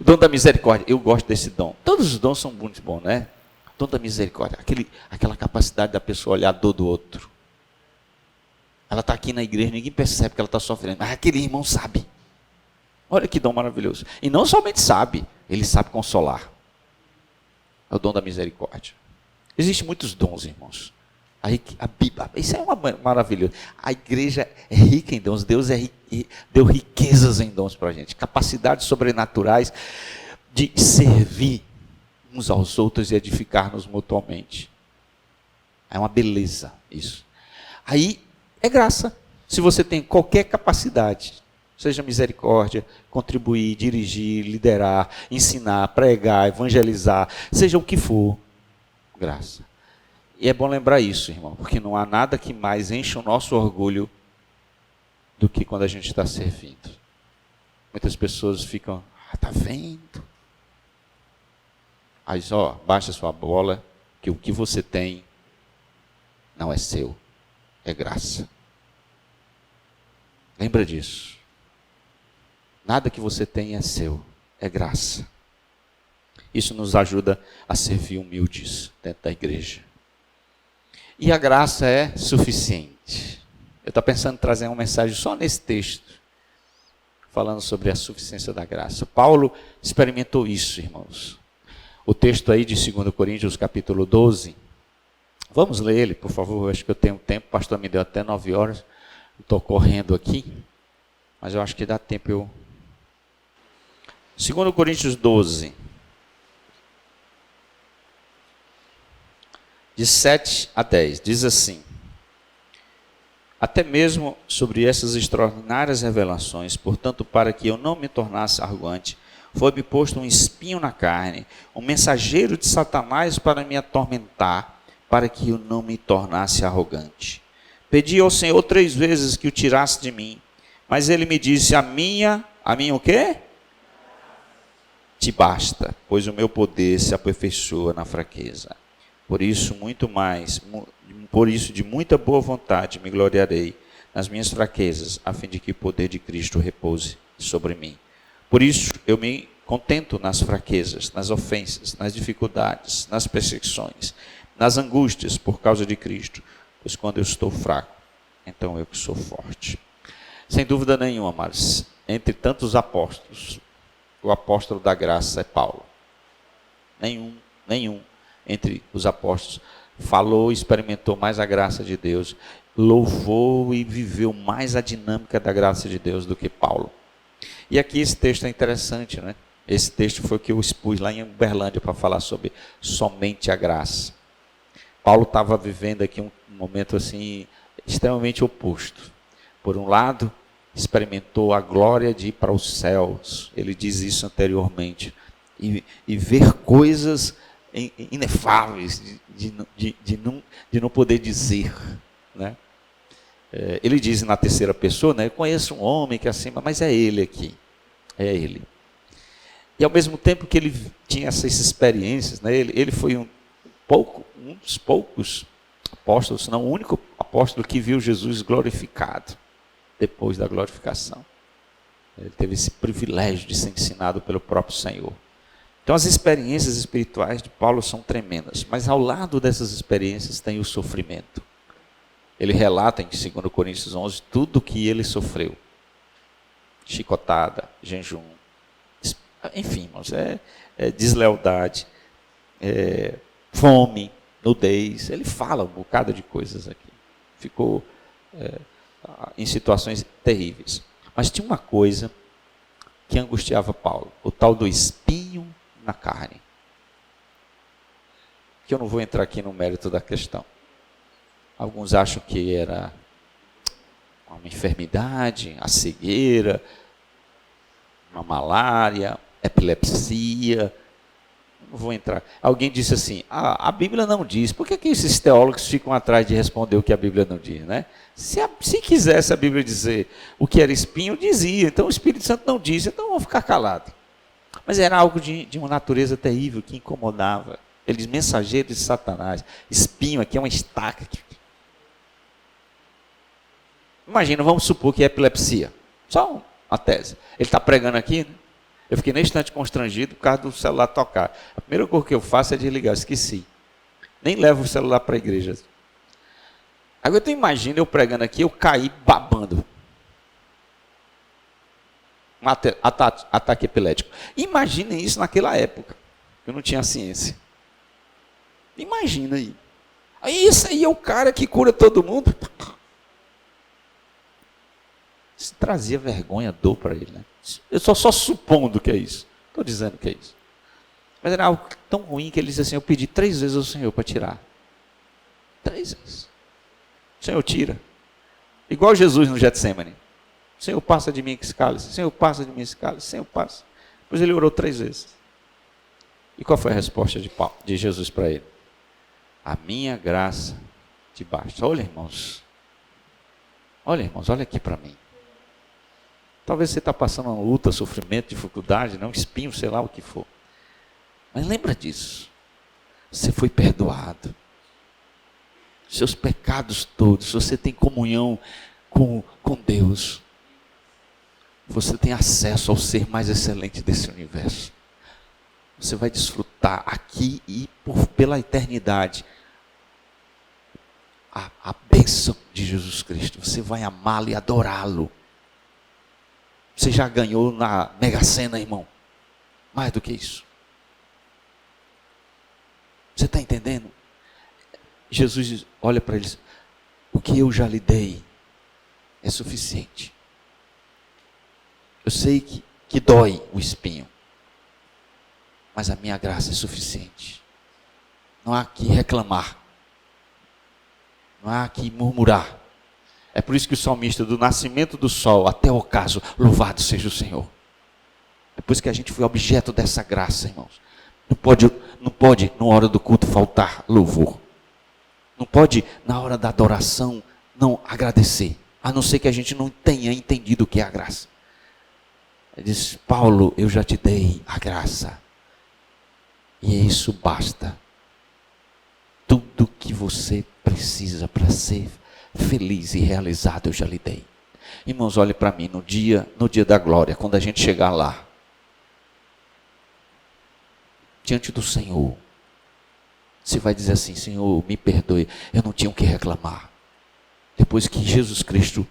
O dom da misericórdia, eu gosto desse dom. Todos os dons são muito bons, né? O dom da misericórdia, aquela capacidade da pessoa olhar a dor do outro. Ela está aqui na igreja, ninguém percebe que ela está sofrendo, mas aquele irmão sabe. Olha que dom maravilhoso. E não somente sabe, ele sabe consolar. É o dom da misericórdia. Existem muitos dons, irmãos. A Bíblia, isso é uma maravilha. A igreja é rica em dons. Deus deu riquezas em dons para a gente. Capacidades sobrenaturais de servir uns aos outros e edificar-nos mutuamente. É uma beleza isso. Aí é graça. Se você tem qualquer capacidade, seja misericórdia, contribuir, dirigir, liderar, ensinar, pregar, evangelizar, seja o que for, graça. E é bom lembrar isso, irmão, porque não há nada que mais enche o nosso orgulho do que quando a gente está servindo. Muitas pessoas ficam, tá vendo? Aí baixa sua bola, que o que você tem não é seu, é graça. Lembra disso. Nada que você tem é seu, é graça. Isso nos ajuda a servir humildes dentro da igreja. E a graça é suficiente. Eu estou pensando em trazer uma mensagem só nesse texto, falando sobre a suficiência da graça. Paulo experimentou isso, irmãos. O texto aí de 2 Coríntios, capítulo 12. Vamos ler ele, por favor. Eu acho que eu tenho tempo. O pastor me deu até 9 horas. Estou correndo aqui. Mas eu acho que dá tempo eu... 2 Coríntios 12. De 7 a 10, diz assim: até mesmo sobre essas extraordinárias revelações, portanto, para que eu não me tornasse arrogante, foi-me posto um espinho na carne, um mensageiro de Satanás para me atormentar, para que eu não me tornasse arrogante. Pedi ao Senhor 3 vezes que o tirasse de mim, mas ele me disse, a minha o quê? Te basta, pois o meu poder se aperfeiçoa na fraqueza. Por isso, de muita boa vontade me gloriarei nas minhas fraquezas, a fim de que o poder de Cristo repouse sobre mim. Por isso, eu me contento nas fraquezas, nas ofensas, nas dificuldades, nas perseguições, nas angústias por causa de Cristo, pois quando eu estou fraco, então eu que sou forte. Sem dúvida nenhuma, amados, entre tantos apóstolos, o apóstolo da graça é Paulo. Nenhum entre os apóstolos falou e experimentou mais a graça de Deus, louvou e viveu mais a dinâmica da graça de Deus do que Paulo. E aqui esse texto é interessante, né? Esse texto foi o que eu expus lá em Uberlândia para falar sobre somente a graça. Paulo estava vivendo aqui um momento assim extremamente oposto. Por um lado, experimentou a glória de ir para os céus. Ele diz isso anteriormente. E ver coisas inefáveis de não poder dizer, né? Ele diz na terceira pessoa, né? Eu conheço um homem que é assim, mas é ele aqui, é ele. E ao mesmo tempo que ele tinha essas experiências, né? Ele foi um dos poucos apóstolos, se não o único apóstolo que viu Jesus glorificado depois da glorificação. Ele teve esse privilégio de ser ensinado pelo próprio Senhor. Então as experiências espirituais de Paulo são tremendas, mas ao lado dessas experiências tem o sofrimento. Ele relata em 2 Coríntios 11 tudo o que ele sofreu. Chicotada, jejum, enfim, irmãos, deslealdade, fome, nudez. Ele fala um bocado de coisas aqui. Ficou em situações terríveis. Mas tinha uma coisa que angustiava Paulo, o tal do espinho na carne. Que eu não vou entrar aqui no mérito da questão. Alguns acham que era uma enfermidade, a cegueira, uma malária, epilepsia. Não vou entrar. Alguém disse assim, a Bíblia não diz. Por que esses teólogos ficam atrás de responder o que a Bíblia não diz, né? Se quisesse a Bíblia dizer o que era espinho, dizia. Então o Espírito Santo não disse, então vamos ficar calados. Mas era algo de uma natureza terrível que incomodava. Eles mensageiros de Satanás. Espinho aqui é uma estaca. Imagina, vamos supor que é epilepsia. Só uma tese. Ele está pregando aqui, né? Eu fiquei num instante constrangido por causa do celular tocar. A primeira coisa que eu faço é desligar, eu esqueci. Nem levo o celular para a igreja. Agora tu imagina eu pregando aqui, eu caí babando. Um ataque epilético. Imaginem isso naquela época. Eu não tinha ciência. Imagina aí. Isso aí é o cara que cura todo mundo. Isso trazia vergonha, dor para ele, né? Eu só supondo que é isso. Estou dizendo que é isso. Mas era algo tão ruim que ele disse assim, eu pedi 3 vezes ao Senhor para tirar. 3 vezes. O Senhor tira. Igual Jesus no Getsemane. Senhor, passa de mim esse cálice. Senhor, passa de mim esse cálice. Senhor, passa. Depois ele orou 3 vezes. E qual foi a resposta de Jesus para ele? A minha graça te basta. Olha, irmãos. Olha, irmãos, olha aqui para mim. Talvez você está passando uma luta, sofrimento, dificuldade, não, espinho, sei lá o que for. Mas lembra disso. Você foi perdoado. Seus pecados todos, você tem comunhão com Deus. Você tem acesso ao ser mais excelente desse universo. Você vai desfrutar aqui e pela eternidade a bênção de Jesus Cristo. Você vai amá-lo e adorá-lo. Você já ganhou na Mega Sena, irmão. Mais do que isso. Você está entendendo? Jesus olha para eles. O que eu já lhe dei é suficiente. Eu sei que dói o espinho. Mas a minha graça é suficiente. Não há que reclamar. Não há que murmurar. É por isso que o salmista, do nascimento do sol até o ocaso, louvado seja o Senhor. Depois que a gente foi objeto dessa graça, irmãos. Não pode, na hora do culto, faltar louvor. Não pode, na hora da adoração, não agradecer. A não ser que a gente não tenha entendido o que é a graça. Ele diz, Paulo, eu já te dei a graça. E isso basta. Tudo que você precisa para ser feliz e realizado, eu já lhe dei. Irmãos, olhe para mim, no dia da glória, quando a gente chegar lá, diante do Senhor, você vai dizer assim, Senhor, me perdoe, eu não tinha o que reclamar. Depois que Jesus Cristo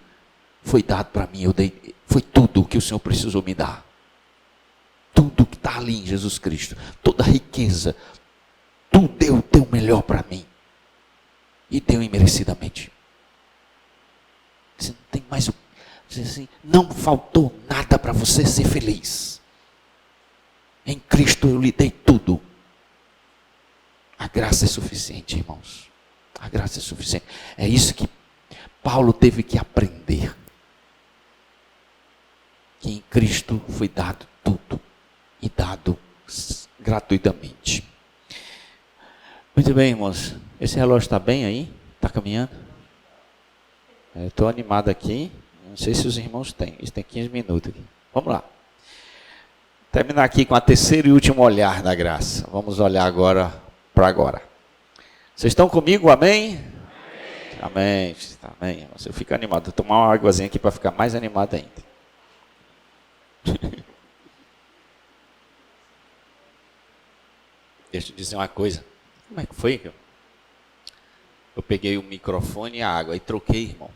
foi dado para mim, eu dei, foi tudo o que o Senhor precisou me dar. Tudo que está ali em Jesus Cristo, toda a riqueza, tudo deu o melhor para mim. E deu imerecidamente. Você não tem mais o... Assim, não faltou nada para você ser feliz. Em Cristo eu lhe dei tudo. A graça é suficiente, irmãos. A graça é suficiente. É isso que Paulo teve que aprender. Que em Cristo foi dado tudo. E dado gratuitamente. Muito bem, irmãos. Esse relógio está bem aí? Está caminhando? Estou animado aqui. Não sei se os irmãos têm. Eles têm 15 minutos aqui. Vamos lá. Terminar aqui com a terceira e último olhar da graça. Vamos olhar agora para agora. Vocês estão comigo? Amém? Amém. Amém. Eu fico animado. Vou tomar uma águazinha aqui para ficar mais animado ainda. Deixa eu dizer uma coisa. Como é que foi? Eu peguei o microfone e a água e troquei, irmão.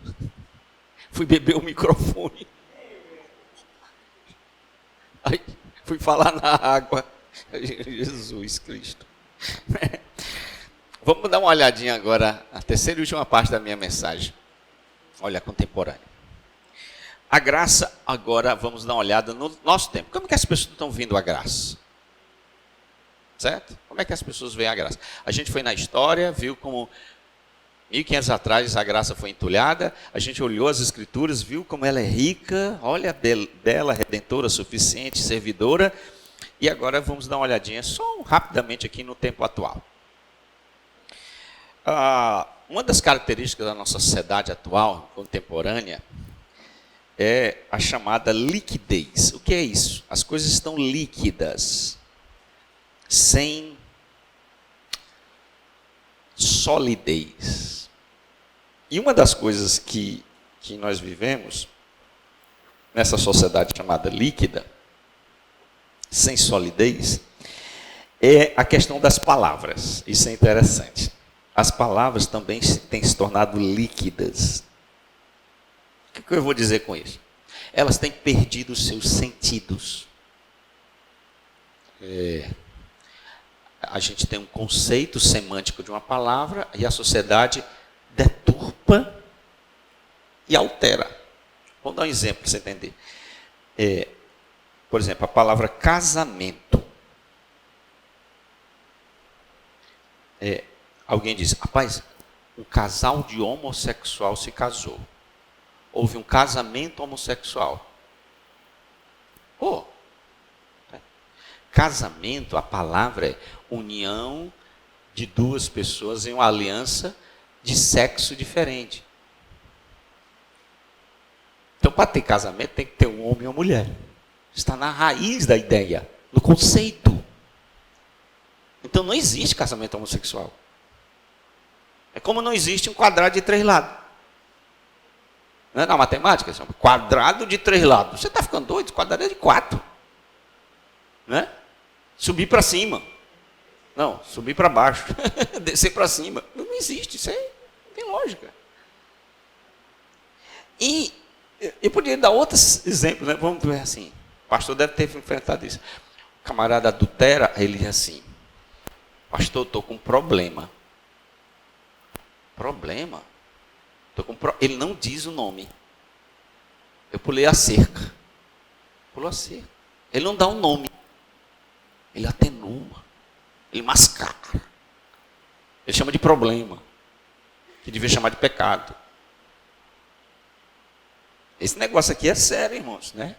Fui beber o microfone. Aí fui falar na água. Jesus Cristo. Vamos dar uma olhadinha agora, a terceira e última parte da minha mensagem. Olha, contemporânea. A graça, agora vamos dar uma olhada no nosso tempo. Como é que as pessoas estão vendo a graça? Certo? Como é que as pessoas veem a graça? A gente foi na história, viu como 1500 anos atrás a graça foi entulhada, a gente olhou as escrituras, viu como ela é rica, olha dela, redentora, suficiente, servidora, e agora vamos dar uma olhadinha só rapidamente aqui no tempo atual. Uma das características da nossa sociedade atual, contemporânea, é a chamada liquidez. O que é isso? As coisas estão líquidas, sem solidez. E uma das coisas que nós vivemos nessa sociedade chamada líquida, sem solidez, é a questão das palavras. Isso é interessante. As palavras também têm se tornado líquidas. O que eu vou dizer com isso? Elas têm perdido os seus sentidos. A gente tem um conceito semântico de uma palavra e a sociedade deturpa e altera. Vamos dar um exemplo para você entender. Por exemplo, a palavra casamento. Alguém diz, rapaz, um casal de homossexual se casou. Houve um casamento homossexual. Casamento, a palavra é união de duas pessoas em uma aliança de sexo diferente. Então, para ter casamento, tem que ter um homem e uma mulher. Está na raiz da ideia, no conceito. Então, não existe casamento homossexual. É como não existe um quadrado de 3 lados. Não é na matemática? Quadrado de 3 lados. Você está ficando doido? Quadrado é de 4. Né? Subir para cima. Não, subir para baixo. Descer para cima. Não existe, isso aí não tem lógica. E eu poderia dar outros exemplos, né? Vamos ver assim. O pastor deve ter enfrentado isso. O camarada adultera, ele diz assim, pastor, estou com um problema. Problema? Ele não diz o nome. Eu pulei a cerca. Pulou a cerca. Ele não dá um nome. Ele atenua. Ele mascara. Ele chama de problema. Que devia chamar de pecado. Esse negócio aqui é sério, irmãos, né?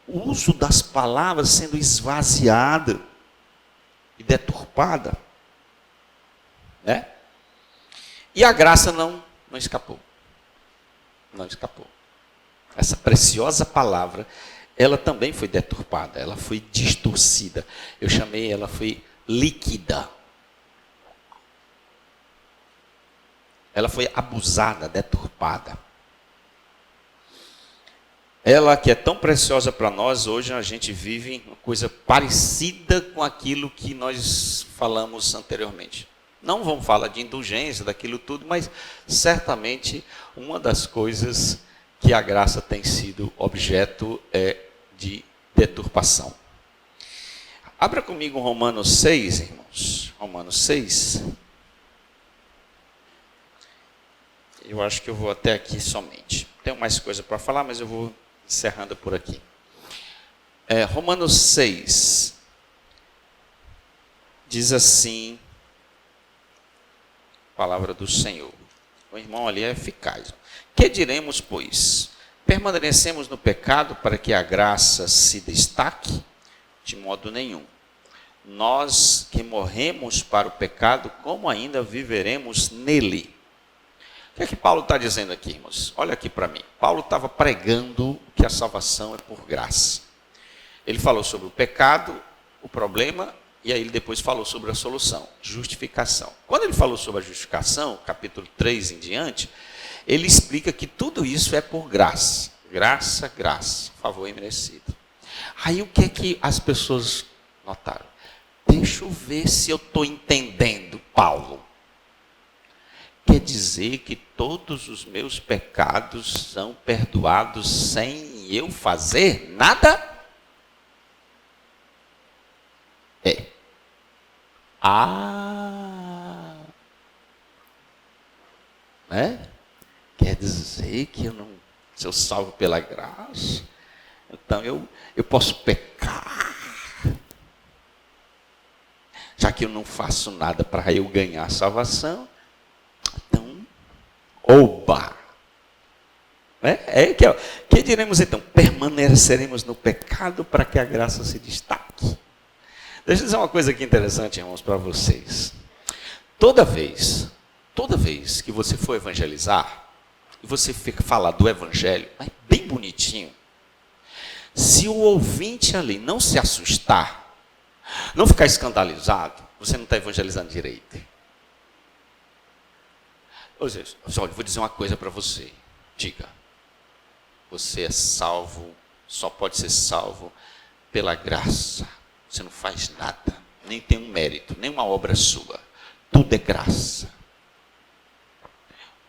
O uso das palavras sendo esvaziada e deturpada, né? E a graça não escapou. Não escapou. Essa preciosa palavra, ela também foi deturpada, ela foi distorcida. Eu chamei, ela foi líquida. Ela foi abusada, deturpada. Ela que é tão preciosa para nós, hoje a gente vive uma coisa parecida com aquilo que nós falamos anteriormente. Não vamos falar de indulgência, daquilo tudo, mas certamente uma das coisas que a graça tem sido objeto é de deturpação. Abra comigo Romanos 6, irmãos. Romanos 6. Eu acho que eu vou até aqui somente. Tenho mais coisa para falar, mas eu vou encerrando por aqui. Romanos 6 diz assim, palavra do Senhor. O irmão ali é eficaz. Que diremos, pois? Permanecemos no pecado para que a graça se destaque? De modo nenhum. Nós que morremos para o pecado, como ainda viveremos nele? O que é que Paulo está dizendo aqui, irmãos? Olha aqui para mim. Paulo estava pregando que a salvação é por graça. Ele falou sobre o pecado, o problema, e aí ele depois falou sobre a solução, justificação. Quando ele falou sobre a justificação, capítulo 3 em diante, ele explica que tudo isso é por graça. Graça, graça, favor imerecido. Aí o que é que as pessoas notaram? Deixa eu ver se eu estou entendendo, Paulo. Quer dizer que todos os meus pecados são perdoados sem eu fazer nada? Ah! Né? Quer dizer que eu não sou salvo pela graça, então eu posso pecar, já que eu não faço nada para eu ganhar a salvação, então, oba! Que diremos então? Permaneceremos no pecado para que a graça se destaque. Deixa eu dizer uma coisa aqui interessante, irmãos, para vocês. Toda vez que você for evangelizar, e você falar do evangelho, mas bem bonitinho, se o ouvinte ali não se assustar, não ficar escandalizado, você não está evangelizando direito. Olha, vou dizer uma coisa para você. Diga, você é salvo, só pode ser salvo pela graça. Você não faz nada, nem tem um mérito, nem uma obra sua. Tudo é graça.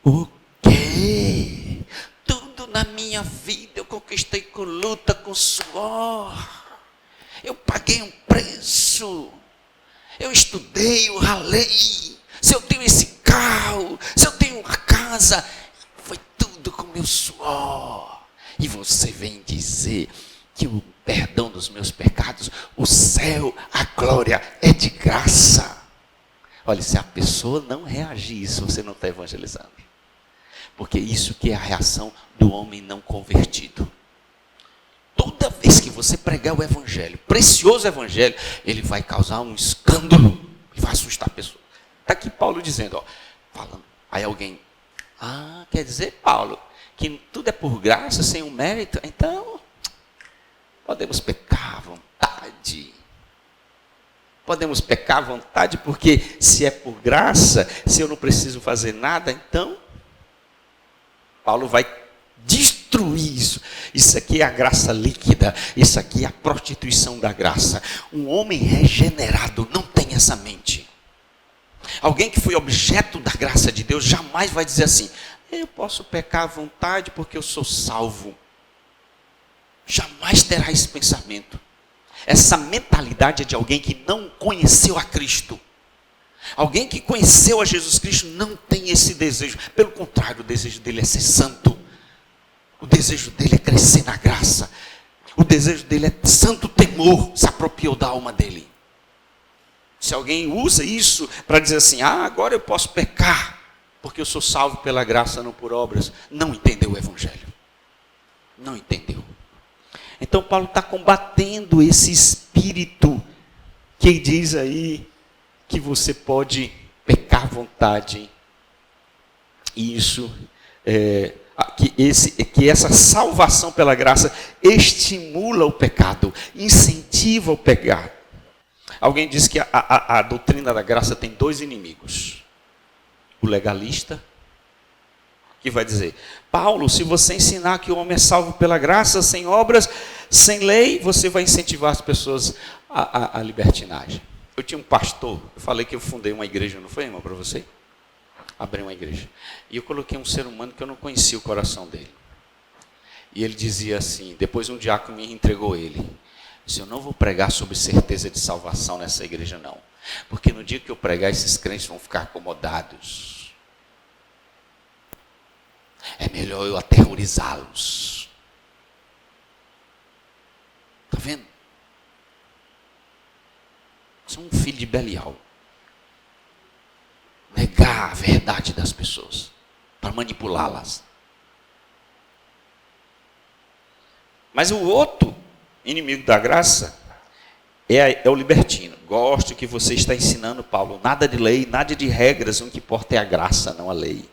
O quê? Tudo na minha vida eu conquistei com luta, com suor. Eu paguei um preço. Eu estudei, eu ralei. Se eu tenho esse carro, se eu tenho uma casa, foi tudo com meu suor. E você vem dizer que o perdão dos meus pecados, o céu, a glória é de graça. Olha, se a pessoa não reagir isso, você não está evangelizando. Porque isso que é a reação do homem não convertido. Toda vez que você pregar o evangelho, precioso evangelho, ele vai causar um escândalo e vai assustar a pessoa. Está aqui Paulo dizendo, ó, falando. Aí alguém, quer dizer, Paulo, que tudo é por graça, sem um mérito? Então, podemos pecar à vontade. Podemos pecar à vontade, porque se é por graça, se eu não preciso fazer nada, então, Paulo vai destruir isso. Isso aqui é a graça líquida, isso aqui é a prostituição da graça. Um homem regenerado não tem essa mente. Alguém que foi objeto da graça de Deus jamais vai dizer assim, eu posso pecar à vontade porque eu sou salvo. Jamais terá esse pensamento. Essa mentalidade é de alguém que não conheceu a Cristo. Alguém que conheceu a Jesus Cristo não tem esse desejo. Pelo contrário, o desejo dele é ser santo. O desejo dele é crescer na graça. O desejo dele é santo temor, se apropriou da alma dele. Se alguém usa isso para dizer assim, agora eu posso pecar, porque eu sou salvo pela graça, não por obras, não entendeu o evangelho. Não entendeu. Então Paulo está combatendo esse espírito que diz aí que você pode pecar à vontade. E isso, que essa salvação pela graça estimula o pecado, incentiva o pecado. Alguém diz que a doutrina da graça tem dois inimigos. O legalista, que vai dizer, Paulo, se você ensinar que o homem é salvo pela graça, sem obras, sem lei, você vai incentivar as pessoas à libertinagem. Eu tinha um pastor, eu falei que eu fundei uma igreja, não foi, irmão, para você? Abri uma igreja. E eu coloquei um ser humano que eu não conhecia o coração dele. E ele dizia assim, depois um diácono me entregou ele. Disse, eu não vou pregar sobre certeza de salvação nessa igreja não. Porque no dia que eu pregar, esses crentes vão ficar acomodados. É melhor eu aterrorizá-los. Está vendo? São um filho de Belial. Negar a verdade das pessoas para manipulá-las. Mas o outro inimigo da graça é o libertino. Gosto que você está ensinando, Paulo, nada de lei, nada de regras, o que importa é a graça, não a lei.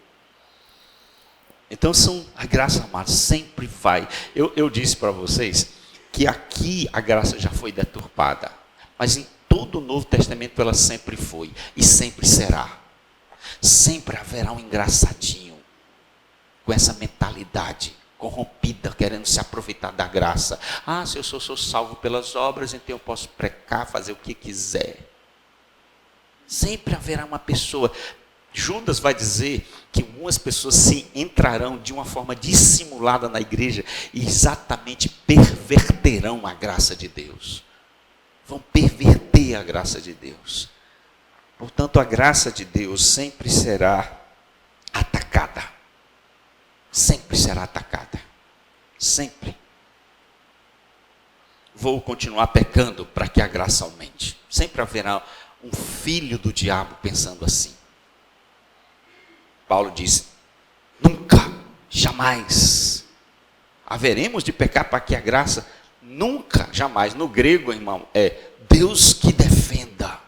Então a graça, amada, sempre vai. Eu disse para vocês que aqui a graça já foi deturpada, mas em todo o Novo Testamento ela sempre foi e sempre será. Sempre haverá um engraçadinho com essa mentalidade corrompida, querendo se aproveitar da graça. Se eu sou salvo pelas obras, então eu posso pecar, fazer o que quiser. Sempre haverá uma pessoa. Judas vai dizer que algumas pessoas se entrarão de uma forma dissimulada na igreja e exatamente perverterão a graça de Deus. Vão perverter a graça de Deus. Portanto, a graça de Deus sempre será atacada. Sempre será atacada. Sempre. Vou continuar pecando para que a graça aumente. Sempre haverá um filho do diabo pensando assim. Paulo diz: nunca, jamais haveremos de pecar para que a graça, nunca, jamais. No grego, irmão, é Deus que defenda.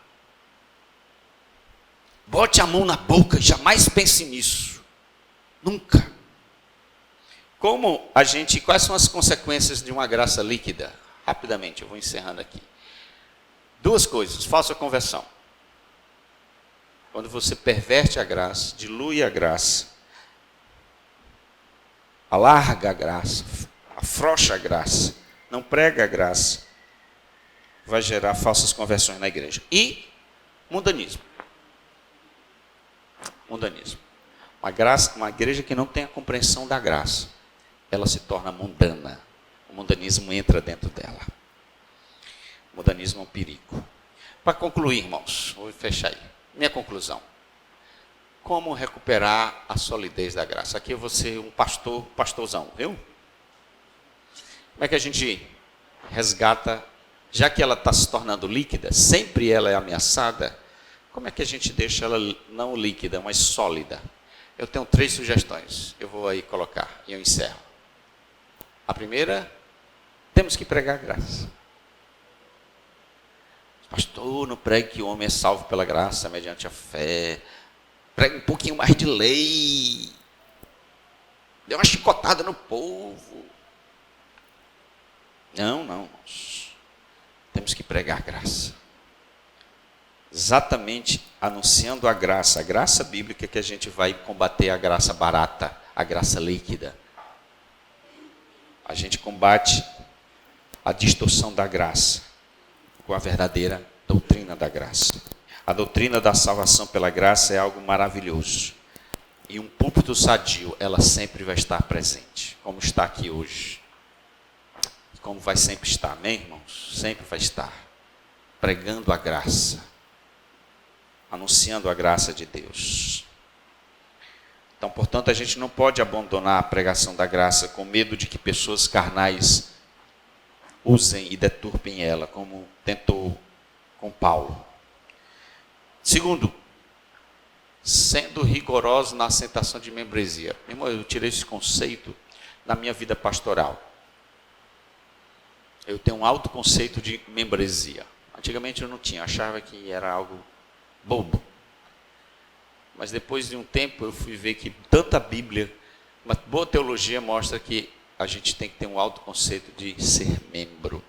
Bote a mão na boca, jamais pense nisso. Nunca. Quais são as consequências de uma graça líquida? Rapidamente, eu vou encerrando aqui. 2 coisas: falsa conversão. Quando você perverte a graça, dilui a graça, alarga a graça, afrouxa a graça, não prega a graça, vai gerar falsas conversões na igreja. E mundanismo. Mundanismo. Uma igreja que não tem a compreensão da graça, ela se torna mundana. O mundanismo entra dentro dela. O mundanismo é um perigo. Para concluir, irmãos, vou fechar aí. Minha conclusão. Como recuperar a solidez da graça? Aqui eu vou ser um pastorzão, viu? Como é que a gente resgata, já que ela está se tornando líquida, sempre ela é ameaçada, como é que a gente deixa ela não líquida, mas sólida? Eu tenho 3 sugestões, eu vou aí colocar e eu encerro. A primeira, temos que pregar a graça. Pastor, não pregue que o homem é salvo pela graça mediante a fé. Pregue um pouquinho mais de lei. Dê uma chicotada no povo. Não. Temos que pregar a graça. Exatamente anunciando a graça bíblica, que a gente vai combater a graça barata, a graça líquida. A gente combate a distorção da graça com a verdadeira doutrina da graça. A doutrina da salvação pela graça é algo maravilhoso. E um púlpito sadio, ela sempre vai estar presente, como está aqui hoje. Como vai sempre estar, amém, irmãos? Sempre vai estar. Pregando a graça. Anunciando a graça de Deus. Então, portanto, a gente não pode abandonar a pregação da graça com medo de que pessoas carnais usem e deturpem ela, como tentou com Paulo. Segundo, sendo rigoroso na aceitação de membresia. Meu irmão, eu tirei esse conceito da minha vida pastoral. Eu tenho um alto conceito de membresia. Antigamente eu não tinha, achava que era algo bobo. Mas depois de um tempo eu fui ver que tanta Bíblia, uma boa teologia mostra que a gente tem que ter um alto conceito de ser membro.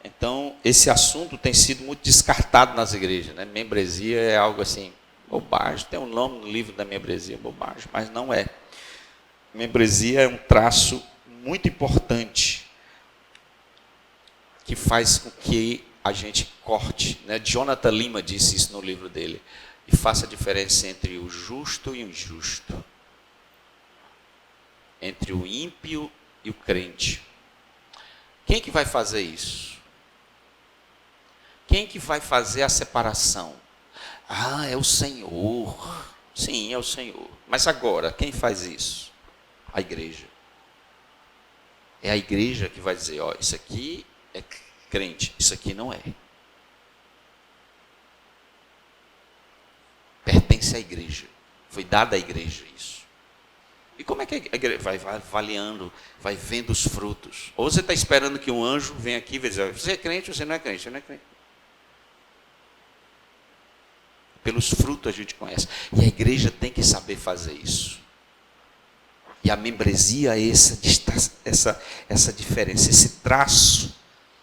Então, esse assunto tem sido muito descartado nas igrejas, né? Membresia é algo assim, bobagem. Tem um nome no livro da membresia, bobagem, mas não é. Membresia é um traço muito importante que faz com que a gente corte, né? Jonathan Lima disse isso no livro dele, e faça a diferença entre o justo e o injusto, entre o ímpio e o crente. Quem que vai fazer isso? Quem que vai fazer a separação? Ah, é o Senhor. Sim, é o Senhor. Mas agora, quem faz isso? A igreja. É a igreja que vai dizer, ó, isso aqui é crente, isso aqui não é. Pertence à igreja. Foi dada à igreja isso. E como é que a igreja vai avaliando, vai vendo os frutos? Ou você está esperando que um anjo venha aqui e dizer, você é crente ou você não é crente? Você não é crente. Pelos frutos a gente conhece. E a igreja tem que saber fazer isso. E a membresia é essa diferença, esse traço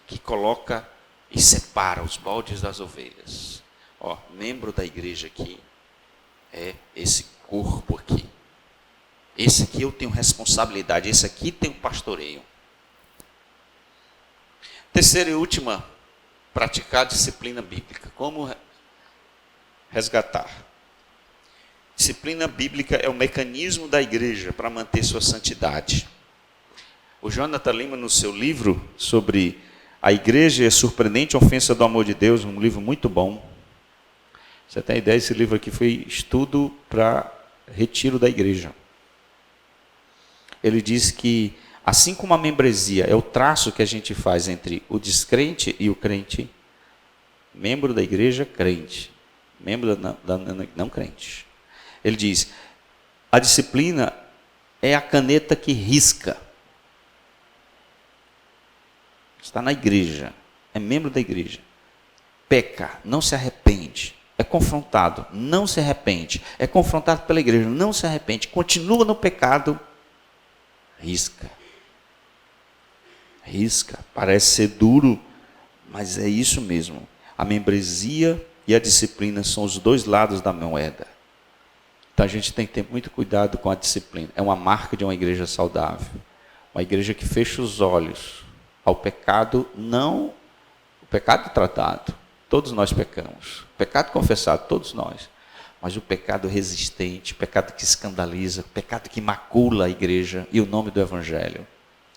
que coloca e separa os bodes das ovelhas. Ó, membro da igreja aqui é esse corpo aqui. Esse aqui eu tenho responsabilidade, esse aqui tem um pastoreio. Terceira e última, praticar a disciplina bíblica. Como resgatar? Disciplina bíblica é o mecanismo da igreja para manter sua santidade. O Jonathan Lima, no seu livro sobre a igreja e a surpreendente ofensa do amor de Deus, um livro muito bom, Você tem ideia, esse livro aqui foi estudo para retiro da igreja. Ele diz que, assim como a membresia é o traço que a gente faz entre o descrente e o crente, membro da igreja, crente, membro da não crente. Ele diz, a disciplina é a caneta que risca. Está na igreja, é membro da igreja. Peca, não se arrepende. É confrontado, não se arrepende. É confrontado pela igreja, não se arrepende. Continua no pecado, risca. Risca, parece ser duro, mas é isso mesmo. A membresia e a disciplina são os dois lados da moeda. Então a gente tem que ter muito cuidado com a disciplina. É uma marca de uma igreja saudável. Uma igreja que fecha os olhos ao pecado, não o pecado tratado. Todos nós pecamos. O pecado confessado, todos nós. Mas o pecado resistente, o pecado que escandaliza, o pecado que macula a igreja e o nome do evangelho.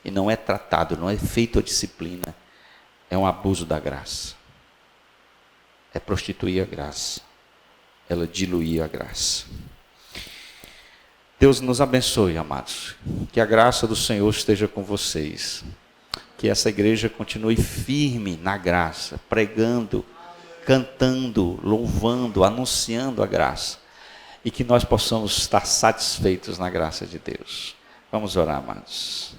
E não é tratado, não é feito a disciplina. É um abuso da graça. É prostituir a graça. Ela diluir a graça. Deus nos abençoe, amados. Que a graça do Senhor esteja com vocês. Que essa igreja continue firme na graça, pregando, cantando, louvando, anunciando a graça. E que nós possamos estar satisfeitos na graça de Deus. Vamos orar, amados.